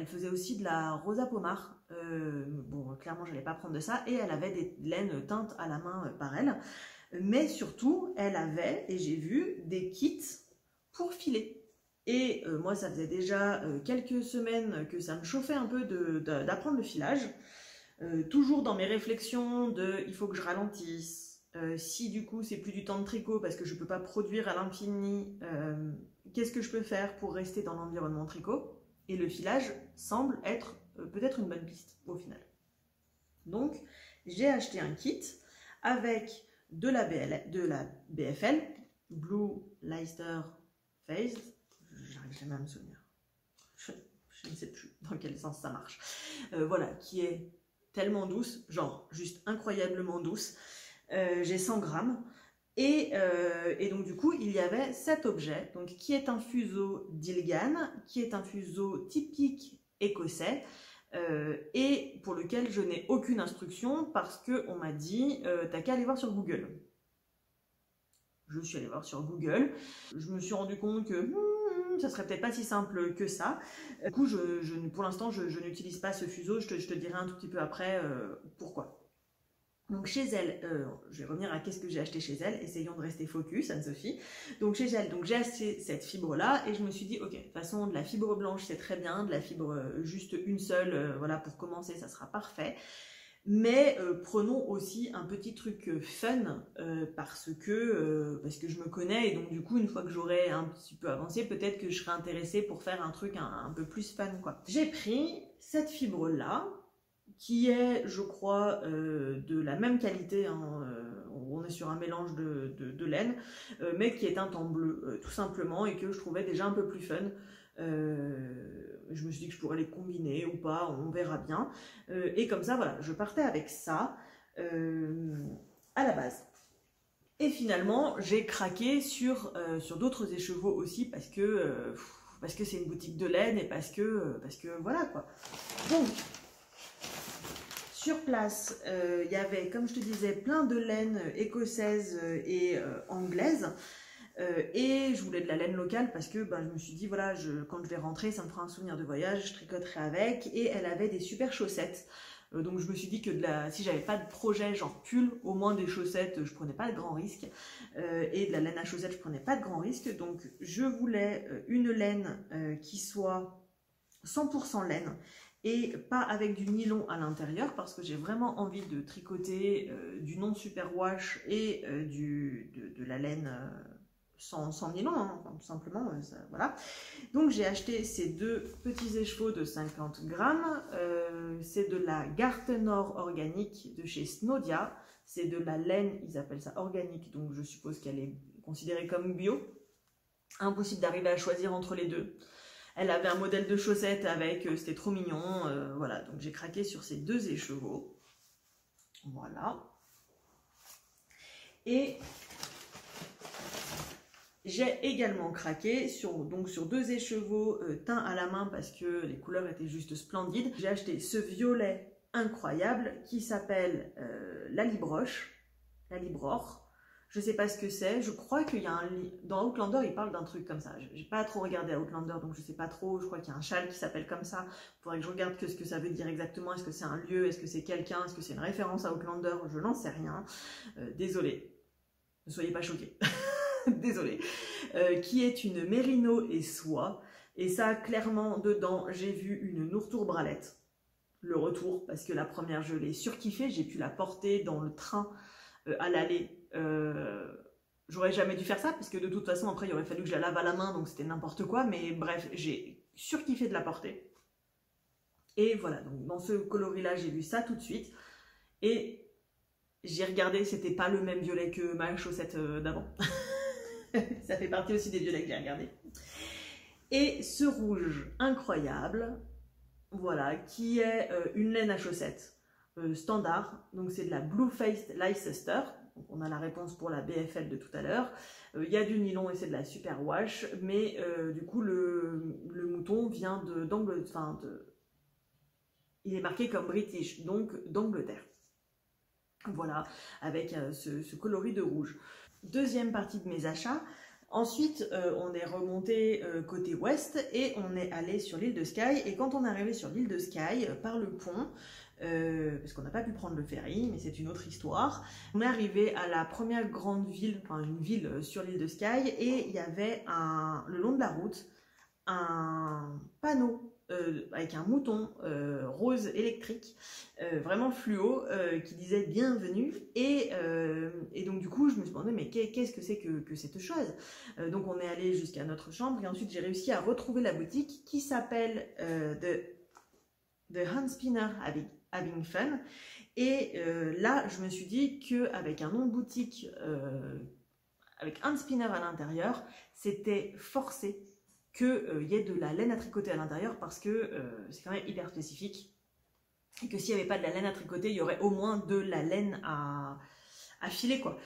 faisait aussi de la rosa pommard. Bon, clairement, je n'allais pas prendre de ça. Et elle avait des laines teintes à la main par elle. Mais surtout, elle avait, et j'ai vu, des kits pour filer. Et moi, ça faisait déjà quelques semaines que ça me chauffait un peu d'apprendre le filage. Toujours dans mes réflexions de il faut que je ralentisse, si du coup c'est plus du temps de tricot parce que je ne peux pas produire à l'infini, qu'est-ce que je peux faire pour rester dans l'environnement tricot? Et le filage semble être peut-être une bonne piste au final. Donc j'ai acheté un kit avec de la BFL, Blue Leicester Phase, j'arrive jamais à me souvenir, je ne sais plus dans quel sens ça marche, voilà, qui est tellement douce, genre juste incroyablement douce. J'ai 100 grammes. Et donc du coup, il y avait cet objet, donc, qui est un fuseau d'Ilgan, qui est un fuseau typique écossais, et pour lequel je n'ai aucune instruction parce qu'on m'a dit t'as qu'à aller voir sur Google. Je suis allée voir sur Google, je me suis rendu compte que ça serait peut-être pas si simple que ça. Du coup, pour l'instant, je n'utilise pas ce fuseau. Je te dirai un tout petit peu après pourquoi. Donc chez elle, je vais revenir à qu'est-ce que j'ai acheté chez elle. Essayons de rester focus, Anne-Sophie. Donc chez elle, j'ai acheté cette fibre-là et je me suis dit, ok, de toute façon, de la fibre blanche, c'est très bien. De la fibre juste une seule, voilà, pour commencer, ça sera parfait. Mais prenons aussi un petit truc fun parce que je me connais et donc du coup une fois que j'aurai un petit peu avancé, peut-être que je serai intéressée pour faire un truc un peu plus fun quoi. J'ai pris cette fibre là qui est je crois de la même qualité, hein, on est sur un mélange de laine mais qui est un teint bleu tout simplement et que je trouvais déjà un peu plus fun. Je me suis dit que je pourrais les combiner ou pas, on verra bien. Et comme ça, voilà, je partais avec ça à la base. Et finalement, j'ai craqué sur d'autres écheveaux aussi parce que c'est une boutique de laine et parce que voilà quoi. Donc, sur place, il y avait, comme je te disais, plein de laines écossaises et anglaises. Et je voulais de la laine locale parce que je me suis dit voilà, quand je vais rentrer ça me fera un souvenir de voyage, je tricoterai avec. Et elle avait des super chaussettes, donc je me suis dit que si j'avais pas de projet genre pull, au moins des chaussettes je prenais pas de grands risques, et de la laine à chaussettes je prenais pas de grands risques. Donc je voulais une laine qui soit 100% laine et pas avec du nylon à l'intérieur parce que j'ai vraiment envie de tricoter du non superwash et de la laine sans nylon, hein, tout simplement, voilà. Donc j'ai acheté ces deux petits écheveaux de 50 grammes, c'est de la Gartenor organique de chez Snowdia, c'est de la laine, ils appellent ça organique, donc je suppose qu'elle est considérée comme bio. Impossible d'arriver à choisir entre les deux. Elle avait un modèle de chaussette avec, c'était trop mignon, voilà, donc j'ai craqué sur ces deux écheveaux, voilà. Et j'ai également craqué sur deux écheveaux teints à la main parce que les couleurs étaient juste splendides. J'ai acheté ce violet incroyable qui s'appelle la Libroche, la Libror. Je ne sais pas ce que c'est, je crois qu'il y a dans Outlander il parle d'un truc comme ça. J'ai pas trop regardé Outlander donc je sais pas trop, je crois qu'il y a un châle qui s'appelle comme ça. Il faudrait que je regarde ce que ça veut dire exactement, est-ce que c'est un lieu, est-ce que c'est quelqu'un, est-ce que c'est une référence à Outlander, je n'en sais rien. Désolée, ne soyez pas choqués. Désolée, qui est une mérino et soie, et ça clairement dedans j'ai vu une Nourtour bralette, le retour, parce que la première je l'ai surkiffée, j'ai pu la porter dans le train à l'aller, j'aurais jamais dû faire ça, parce que de toute façon après il aurait fallu que je la lave à la main, donc c'était n'importe quoi, mais bref, j'ai surkiffé de la porter, et voilà, donc dans ce coloris là j'ai vu ça tout de suite, et j'ai regardé, c'était pas le même violet que ma chaussette d'avant. Ça fait partie aussi des violets que j'ai regardé. Et ce rouge incroyable, voilà, qui est une laine à chaussettes standard. Donc c'est de la Blue Faced Leicester. Donc on a la réponse pour la BFL de tout à l'heure. Il y a du nylon et c'est de la superwash. Mais du coup, le mouton vient d'Angleterre. Il est marqué comme British, donc d'Angleterre. Voilà, avec ce coloris de rouge. Deuxième partie de mes achats. Ensuite, on est remonté côté ouest et on est allé sur l'île de Skye. Et quand on est arrivé sur l'île de Skye, par le pont, parce qu'on n'a pas pu prendre le ferry, mais c'est une autre histoire, on est arrivé à la première grande ville, enfin une ville sur l'île de Skye, et il y avait le long de la route un panneau avec un mouton rose électrique, vraiment fluo, qui disait bienvenue, et donc du coup je me suis demandé mais qu'est-ce que c'est que cette chose. Donc on est allé jusqu'à notre chambre et ensuite j'ai réussi à retrouver la boutique qui s'appelle The Hand Spinner Having Fun, et là je me suis dit qu'avec un nom de boutique avec Hand Spinner à l'intérieur, c'était forcé qu'il y ait de la laine à tricoter à l'intérieur, parce que c'est quand même hyper spécifique, et que s'il n'y avait pas de la laine à tricoter, il y aurait au moins de la laine à filer, quoi.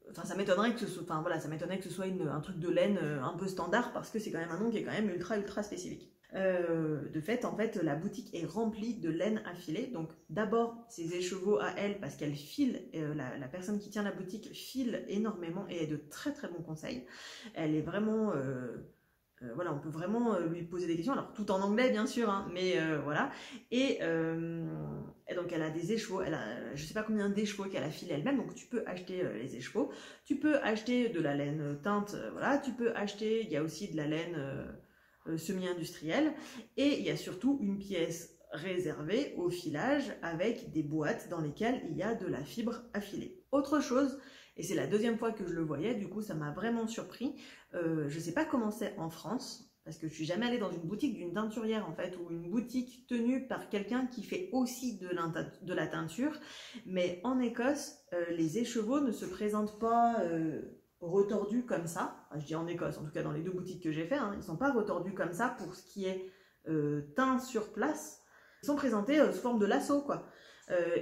Enfin, ça m'étonnerait que ce soit, enfin, voilà, ça m'étonnerait que ce soit un truc de laine un peu standard, parce que c'est quand même un nom qui est quand même ultra spécifique. De fait, en fait, la boutique est remplie de laine à filer. Donc d'abord ses écheveaux à elle, parce qu'elle file, la personne qui tient la boutique file énormément et est de très bons conseils. Elle est vraiment, voilà, on peut vraiment lui poser des questions, alors tout en anglais bien sûr, hein, mais voilà. Et donc elle a des écheveaux, je sais pas combien d'écheveaux qu'elle a filé elle-même, donc tu peux acheter les écheveaux, tu peux acheter de la laine teinte, voilà, tu peux acheter, il y a aussi de la laine semi-industrielle, et il y a surtout une pièce réservée au filage avec des boîtes dans lesquelles il y a de la fibre à filer. Autre chose, et c'est la deuxième fois que je le voyais, du coup ça m'a vraiment surpris, je sais pas comment c'est en France, parce que je suis jamais allée dans une boutique d'une teinturière en fait, ou une boutique tenue par quelqu'un qui fait aussi de la teinture, mais en Écosse, les écheveaux ne se présentent pas retordus comme ça. Enfin, je dis en Écosse, en tout cas dans les deux boutiques que j'ai fait, hein, ils ne sont pas retordus comme ça pour ce qui est teint sur place. Ils sont présentés sous forme de lasso, quoi.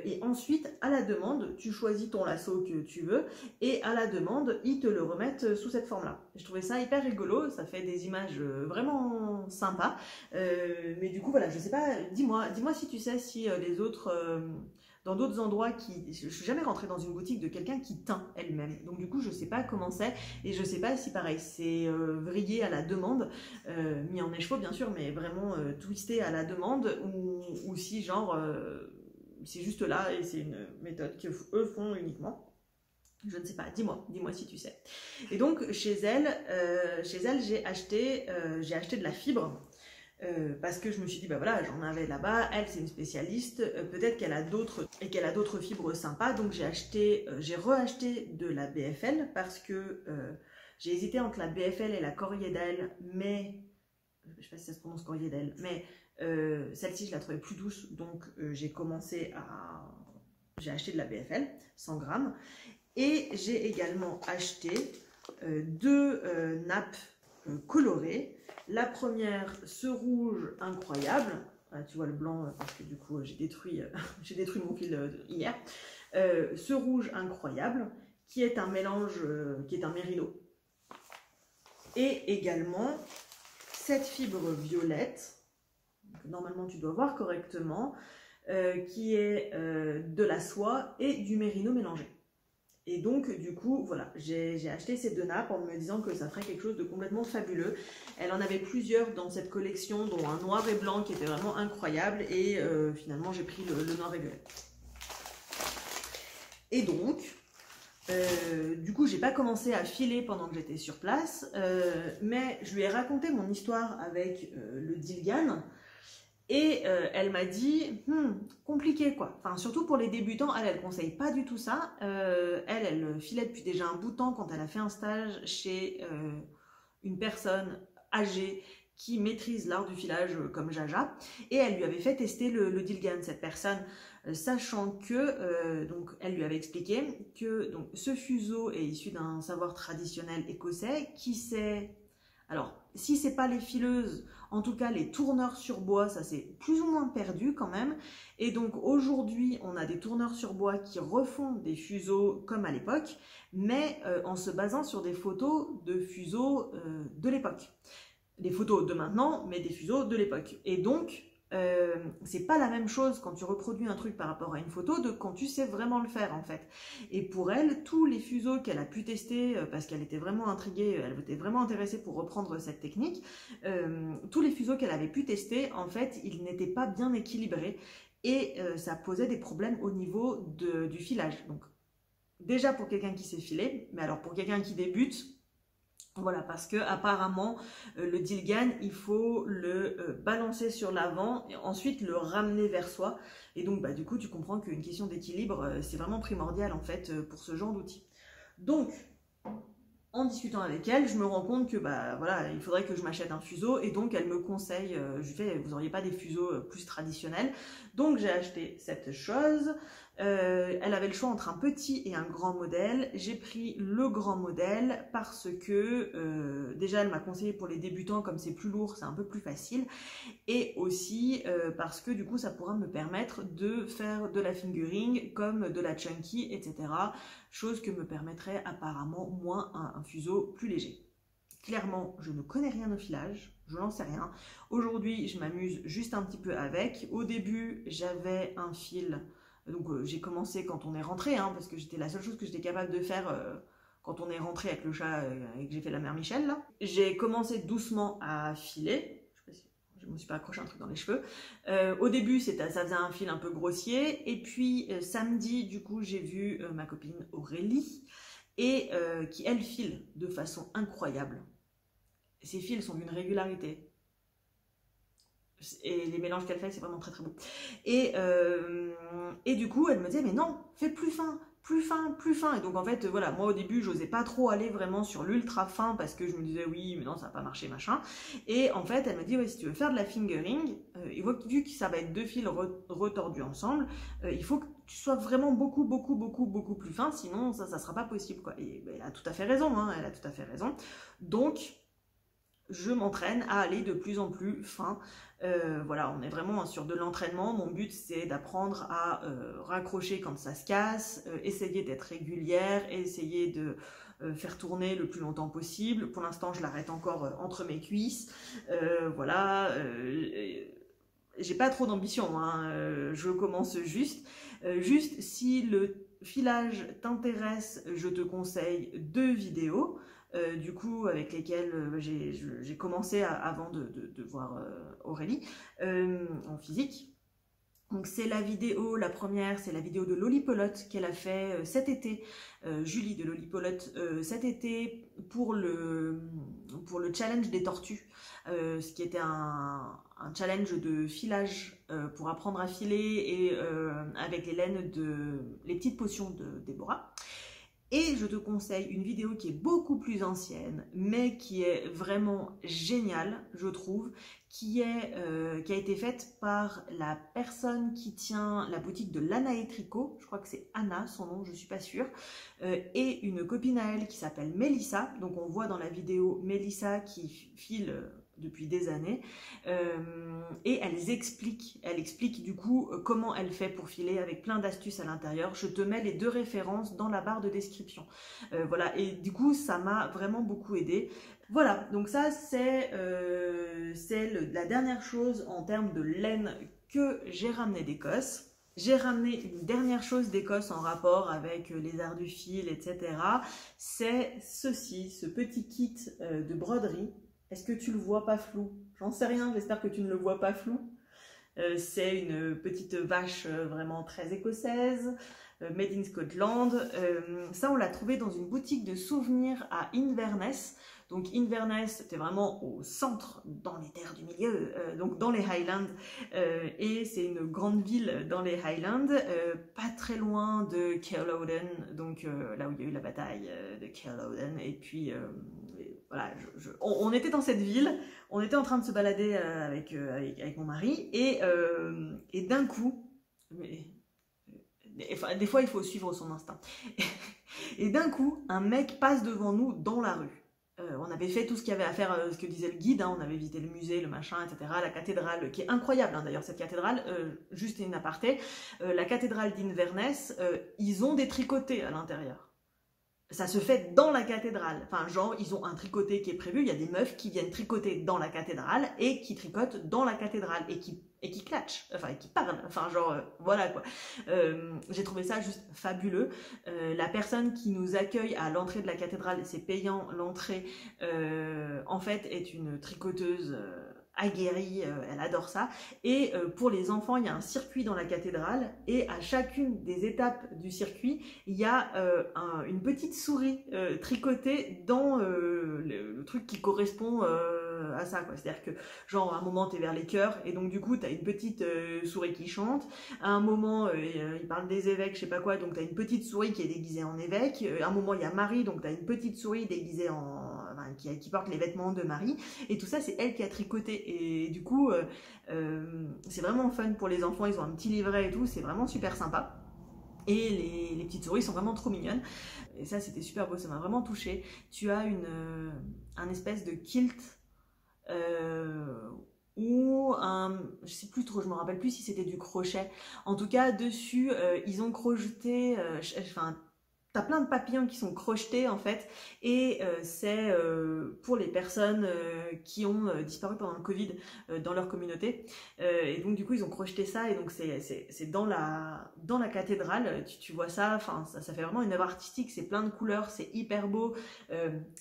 Et ensuite, à la demande, tu choisis ton lasso que tu veux, et à la demande, ils te le remettent sous cette forme-là. Je trouvais ça hyper rigolo, ça fait des images vraiment sympas. Mais du coup, voilà, je sais pas, dis-moi si tu sais si les autres... dans d'autres endroits, je suis jamais rentrée dans une boutique de quelqu'un qui teint elle-même. Donc du coup, je sais pas comment c'est, et je sais pas si pareil, c'est vrillé à la demande, mis en écheveau bien sûr, mais vraiment twisté à la demande, ou si genre c'est juste là et c'est une méthode que eux font uniquement. Je ne sais pas, dis-moi si tu sais. Et donc chez elle j'ai acheté de la fibre. Parce que je me suis dit, bah voilà, j'en avais là-bas, elle c'est une spécialiste, peut-être qu'elle a d'autres fibres sympas, donc j'ai reacheté de la BFL, parce que j'ai hésité entre la BFL et la Corriedale, mais je sais pas si ça se prononce Corriedale, mais celle-ci je la trouvais plus douce, donc j'ai acheté de la BFL, 100 grammes, et j'ai également acheté deux nappes colorées. La première, ce rouge incroyable, tu vois le blanc parce que du coup j'ai détruit mon fil hier, ce rouge incroyable qui est un mélange, qui est un mérino, et également cette fibre violette, que normalement tu dois voir correctement, qui est de la soie et du mérino mélangé. Et donc, du coup, voilà, j'ai acheté ces deux nappes en me disant que ça ferait quelque chose de complètement fabuleux. Elle en avait plusieurs dans cette collection, dont un noir et blanc qui était vraiment incroyable. Et finalement, j'ai pris le noir et violet. Et donc, du coup, j'ai pas commencé à filer pendant que j'étais sur place. Mais je lui ai raconté mon histoire avec le Dilgan. Et elle m'a dit, compliqué quoi. Enfin, surtout pour les débutants, elle conseille pas du tout ça. Elle filait depuis déjà un bout de temps quand elle a fait un stage chez une personne âgée qui maîtrise l'art du filage comme Jaja. Et elle lui avait fait tester le Dilgan, cette personne, sachant que, donc, elle lui avait expliqué que donc, ce fuseau est issu d'un savoir traditionnel écossais qui s'est... Alors, si c'est pas les fileuses, en tout cas les tourneurs sur bois, ça c'est plus ou moins perdu quand même. Et donc aujourd'hui, on a des tourneurs sur bois qui refont des fuseaux comme à l'époque, mais en se basant sur des photos de fuseaux de l'époque. Des photos de maintenant, mais des fuseaux de l'époque. Et donc, c'est pas la même chose quand tu reproduis un truc par rapport à une photo de quand tu sais vraiment le faire en fait. Et pour elle, tous les fuseaux qu'elle a pu tester, parce qu'elle était vraiment intriguée, elle était vraiment intéressée pour reprendre cette technique, tous les fuseaux qu'elle avait pu tester, en fait, ils n'étaient pas bien équilibrés et ça posait des problèmes au niveau du filage. Donc déjà pour quelqu'un qui sait filer, mais alors pour quelqu'un qui débute, voilà, parce que apparemment le dilgan, il faut le balancer sur l'avant et ensuite le ramener vers soi. Et donc bah, du coup tu comprends qu'une question d'équilibre, c'est vraiment primordial en fait pour ce genre d'outil. Donc en discutant avec elle, je me rends compte que bah voilà, il faudrait que je m'achète un fuseau et donc elle me conseille, je fais, vous n'auriez pas des fuseaux plus traditionnels, donc j'ai acheté cette chose. Elle avait le choix entre un petit et un grand modèle. J'ai pris le grand modèle parce que déjà elle m'a conseillé pour les débutants, comme c'est plus lourd, c'est un peu plus facile, et aussi parce que du coup ça pourra me permettre de faire de la fingering comme de la chunky, etc. Chose que me permettrait apparemment moins un fuseau plus léger. Clairement, je ne connais rien au filage, je n'en sais rien. Aujourd'hui, je m'amuse juste un petit peu avec. Au début, j'avais un fil, donc j'ai commencé quand on est rentré, hein, parce que j'étais la seule chose que j'étais capable de faire quand on est rentré avec le chat et que j'ai fait la mère Michel, là. J'ai commencé doucement à filer. Je me suis pas accroché un truc dans les cheveux. Au début, ça faisait un fil un peu grossier. Et puis, samedi, du coup, j'ai vu ma copine Aurélie, et qui, elle, file de façon incroyable. Ses fils sont d'une régularité. Et les mélanges qu'elle fait, c'est vraiment très très beau. Et du coup, elle me disait, mais non, fais plus fin, plus fin, plus fin. Et donc en fait, voilà, moi au début, j'osais pas trop aller vraiment sur l'ultra fin parce que je me disais, oui, mais non, ça va pas marcher, machin. Et en fait, elle me dit, ouais, si tu veux faire de la fingering, vu que ça va être deux fils retordus ensemble, il faut que tu sois vraiment beaucoup plus fin, sinon ça sera pas possible, quoi. Et elle a tout à fait raison, hein, elle a tout à fait raison. Donc, je m'entraîne à aller de plus en plus fin. Voilà, on est vraiment sur de l'entraînement. Mon but, c'est d'apprendre à raccrocher quand ça se casse, essayer d'être régulière, essayer de faire tourner le plus longtemps possible. Pour l'instant, je l'arrête encore entre mes cuisses. Voilà, j'ai pas trop d'ambition, hein, je commence juste. Juste, si le filage t'intéresse, je te conseille 2 vidéos. Du coup, avec lesquelles j'ai commencé avant de voir Aurélie en physique. Donc c'est la première, c'est la vidéo de Lolipolote qu'elle a fait cet été, Julie de Lolipolote, cet été pour le challenge des tortues, ce qui était un challenge de filage pour apprendre à filer et avec les petites potions de Déborah. Et je te conseille une vidéo qui est beaucoup plus ancienne, mais qui est vraiment géniale, je trouve, qui a été faite par la personne qui tient la boutique de Lana et Tricot, je crois que c'est Anna, son nom, je ne suis pas sûre, et une copine à elle qui s'appelle Mélissa. Donc on voit dans la vidéo Mélissa qui file depuis des années, et elle explique du coup comment elle fait pour filer avec plein d'astuces à l'intérieur. Je te mets les 2 références dans la barre de description. Voilà, et du coup ça m'a vraiment beaucoup aidé. Voilà, donc ça c'est la dernière chose en termes de laine que j'ai ramené d'Écosse. J'ai ramené une dernière chose d'Écosse en rapport avec les arts du fil, etc. C'est ceci, ce petit kit de broderie. Est-ce que tu le vois pas flou? J'en sais rien, j'espère que tu ne le vois pas flou. C'est une petite vache vraiment très écossaise, made in Scotland. Ça, on l'a trouvé dans une boutique de souvenirs à Inverness. Donc Inverness, c'était vraiment au centre, dans les terres du milieu, donc dans les Highlands. Et c'est une grande ville dans les Highlands, pas très loin de Culloden, donc là où il y a eu la bataille de Culloden. Et puis voilà, on était dans cette ville, on était en train de se balader avec mon mari, et d'un coup, des fois il faut suivre son instinct, et d'un coup, un mec passe devant nous dans la rue. On avait fait tout ce qu'il y avait à faire, ce que disait le guide, hein, on avait visité le musée, le machin, etc. La cathédrale, qui est incroyable, hein, d'ailleurs, cette cathédrale, juste une aparté, la cathédrale d'Inverness, ils ont des tricotés à l'intérieur. ça se fait dans la cathédrale. Enfin, genre, ils ont un tricoté qui est prévu. Il y a des meufs qui viennent tricoter dans la cathédrale et qui tricotent dans la cathédrale et qui clatchent, enfin, et qui parlent. Enfin, genre, voilà quoi. J'ai trouvé ça juste fabuleux. La personne qui nous accueille à l'entrée de la cathédrale, c'est payant l'entrée, en fait, est une tricoteuse aguerrie, elle adore ça. Et pour les enfants, il y a un circuit dans la cathédrale et à chacune des étapes du circuit, il y a une petite souris tricotée dans le truc qui correspond à ça, quoi. C'est-à-dire que, genre, à un moment, t'es vers les chœurs et donc du coup, t'as une petite souris qui chante. À un moment, il parle des évêques, je sais pas quoi, donc t'as une petite souris qui est déguisée en évêque. À un moment, il y a Marie, donc t'as une petite souris déguisée enfin, qui porte les vêtements de Marie. Et tout ça, c'est elle qui a tricoté. Et du coup, c'est vraiment fun pour les enfants. Ils ont un petit livret et tout. C'est vraiment super sympa. Et les petites souris sont vraiment trop mignonnes. Et ça, c'était super beau. Ça m'a vraiment touchée. Tu as un espèce de kilt ou je sais plus trop, je me rappelle plus si c'était du crochet. En tout cas, dessus, ils ont crocheté, enfin, t'as plein de papillons qui sont crochetés en fait, et c'est pour les personnes qui ont disparu pendant le Covid dans leur communauté. Et donc du coup ils ont crocheté ça, et donc c'est dans la cathédrale, tu vois ça, enfin ça fait vraiment une œuvre artistique, c'est plein de couleurs, c'est hyper beau.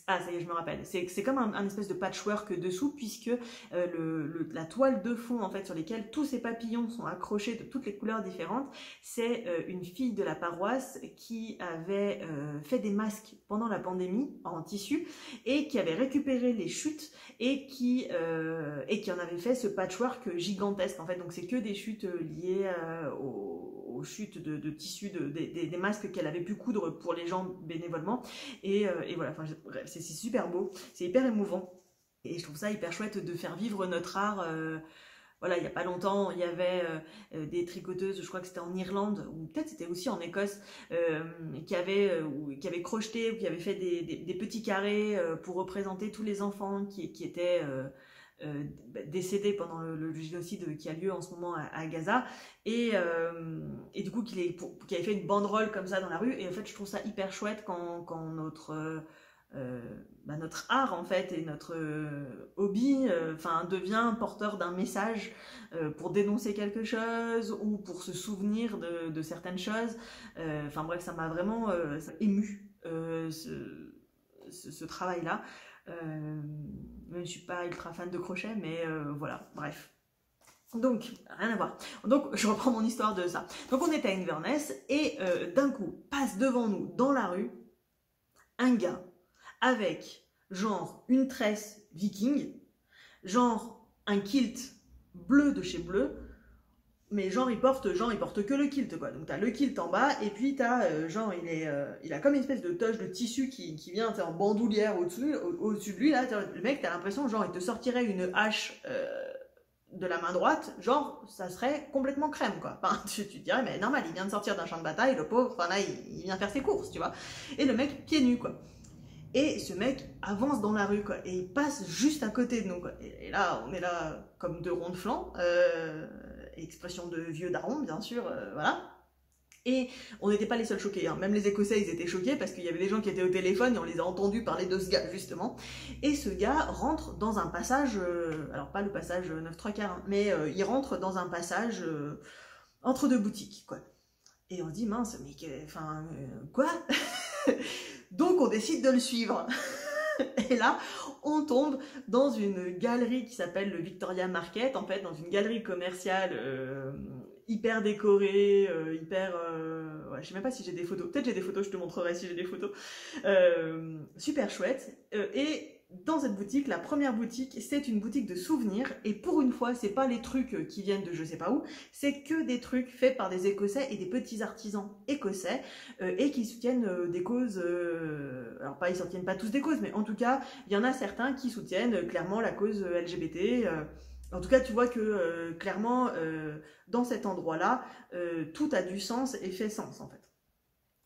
Ah ça y est, je me rappelle, c'est comme un espèce de patchwork dessous, puisque la toile de fond en fait sur lesquelles tous ces papillons sont accrochés de toutes les couleurs différentes, c'est une fille de la paroisse qui avait fait des masques pendant la pandémie en tissu et qui avait récupéré les chutes et qui en avait fait ce patchwork gigantesque en fait. Donc c'est que des chutes liées aux chutes de tissu des masques qu'elle avait pu coudre pour les gens bénévolement, et voilà, enfin, bref, c'est super beau, c'est hyper émouvant et je trouve ça hyper chouette de faire vivre notre art. Voilà, il n'y a pas longtemps, il y avait des tricoteuses, je crois que c'était en Irlande, ou peut-être c'était aussi en Écosse, qui avaient crocheté ou qui avaient fait des petits carrés pour représenter tous les enfants qui étaient décédés pendant le génocide qui a lieu en ce moment à Gaza, et du coup qui avait fait une banderole comme ça dans la rue. Et en fait, je trouve ça hyper chouette quand notre art en fait et notre hobby devient porteur d'un message pour dénoncer quelque chose ou pour se souvenir de certaines choses. Enfin bref, ça m'a vraiment ému ce travail-là. Je ne suis pas ultra fan de crochet, mais voilà, bref. Donc, rien à voir. Donc, je reprends mon histoire de ça. Donc, on était à Inverness et d'un coup, passe devant nous, dans la rue, un gars avec genre une tresse viking, genre un kilt bleu de chez Bleu, mais genre il porte que le kilt quoi. Donc t'as le kilt en bas et puis t'as il a comme une espèce de toche de tissu qui vient en bandoulière au-dessus de lui là. Le mec, t'as l'impression genre il te sortirait une hache de la main droite, genre ça serait complètement crème quoi. Enfin, tu te dirais mais normal, il vient de sortir d'un champ de bataille, le pauvre, enfin là il vient faire ses courses, tu vois. Et le mec pieds nus quoi. Et ce mec avance dans la rue, quoi, et il passe juste à côté de nous, quoi. Et là, on est là comme deux ronds de flanc, expression de vieux daron, bien sûr, voilà. Et on n'était pas les seuls choqués, hein. Même les Écossais, ils étaient choqués parce qu'il y avait des gens qui étaient au téléphone et on les a entendus parler de ce gars, justement. Et ce gars rentre dans un passage, alors pas le passage 9-3 quarts, hein, mais il rentre dans un passage entre deux boutiques, quoi. Et on se dit, mince, mais quoi? Donc on décide de le suivre. Et là, on tombe dans une galerie qui s'appelle le Victoria Market, en fait, dans une galerie commerciale hyper décorée, ouais, je sais même pas si j'ai des photos. Peut-être j'ai des photos, je te montrerai si j'ai des photos. Super chouette. Et dans cette boutique, la première boutique, c'est une boutique de souvenirs. Et pour une fois, c'est pas les trucs qui viennent de je sais pas où, c'est que des trucs faits par des Écossais et des petits artisans écossais et qui soutiennent des causes. Alors pas, ils soutiennent pas tous des causes, mais en tout cas, il y en a certains qui soutiennent clairement la cause LGBT. En tout cas, tu vois que clairement, dans cet endroit-là, tout a du sens et fait sens en fait.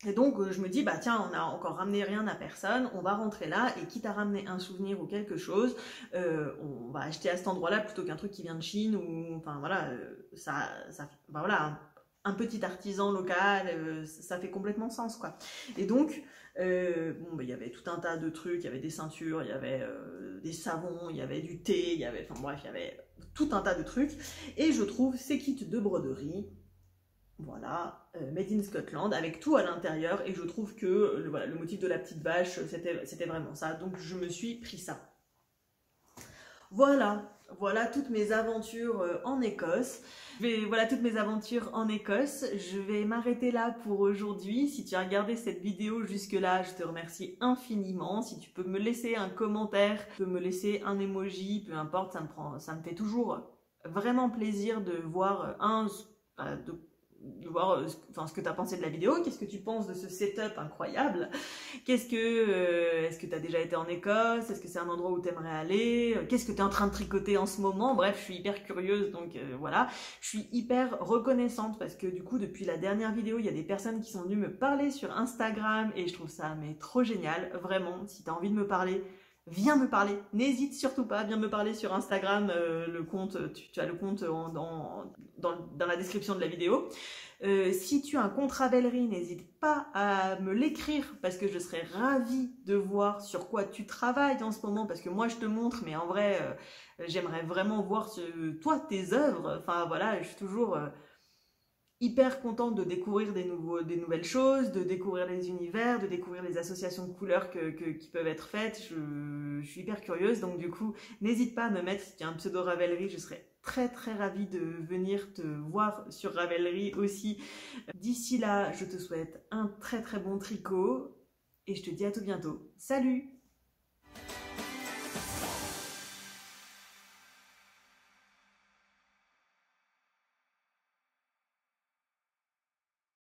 Et donc je me dis, bah tiens, on n'a encore ramené rien à personne, on va rentrer là, et quitte à ramener un souvenir ou quelque chose, on va acheter à cet endroit-là plutôt qu'un truc qui vient de Chine, ou enfin voilà, voilà, un petit artisan local, ça fait complètement sens, quoi. Et donc, bon, bah, il y avait tout un tas de trucs, il y avait des ceintures, il y avait des savons, il y avait du thé, il y avait, enfin bref, il y avait tout un tas de trucs. Et je trouve ces kits de broderie, voilà, made in Scotland, avec tout à l'intérieur, et je trouve que voilà, le motif de la petite vache, c'était vraiment ça, donc je me suis pris ça. Voilà toutes mes aventures en Écosse. Voilà toutes mes aventures en Écosse. Je vais m'arrêter là pour aujourd'hui. Si tu as regardé cette vidéo jusque-là, je te remercie infiniment. Si tu peux me laisser un commentaire, tu peux me laisser un emoji, peu importe, ça me fait toujours vraiment plaisir de voir de voir ce que tu as pensé de la vidéo, qu'est-ce que tu penses de ce setup incroyable, est-ce que tu as déjà été en Écosse, est-ce que c'est un endroit où tu aimerais aller, qu'est-ce que tu es en train de tricoter en ce moment, bref, je suis hyper curieuse, donc voilà, je suis hyper reconnaissante parce que du coup, depuis la dernière vidéo, il y a des personnes qui sont venues me parler sur Instagram et je trouve ça mais trop génial, vraiment, si tu as envie de me parler, viens me parler, n'hésite surtout pas, viens me parler sur Instagram, le compte, tu as le compte dans la description de la vidéo. Si tu as un compte Ravelry, n'hésite pas à me l'écrire parce que je serais ravie de voir sur quoi tu travailles en ce moment parce que moi je te montre mais en vrai j'aimerais vraiment voir toi tes œuvres, enfin voilà, je suis toujours hyper contente de découvrir des nouvelles choses, de découvrir les univers, de découvrir les associations de couleurs qui peuvent être faites. Je suis hyper curieuse, donc du coup, n'hésite pas à me mettre si tu as un pseudo Ravelry, je serais très très ravie de venir te voir sur Ravelry aussi. D'ici là, je te souhaite un très très bon tricot et je te dis à tout bientôt. Salut!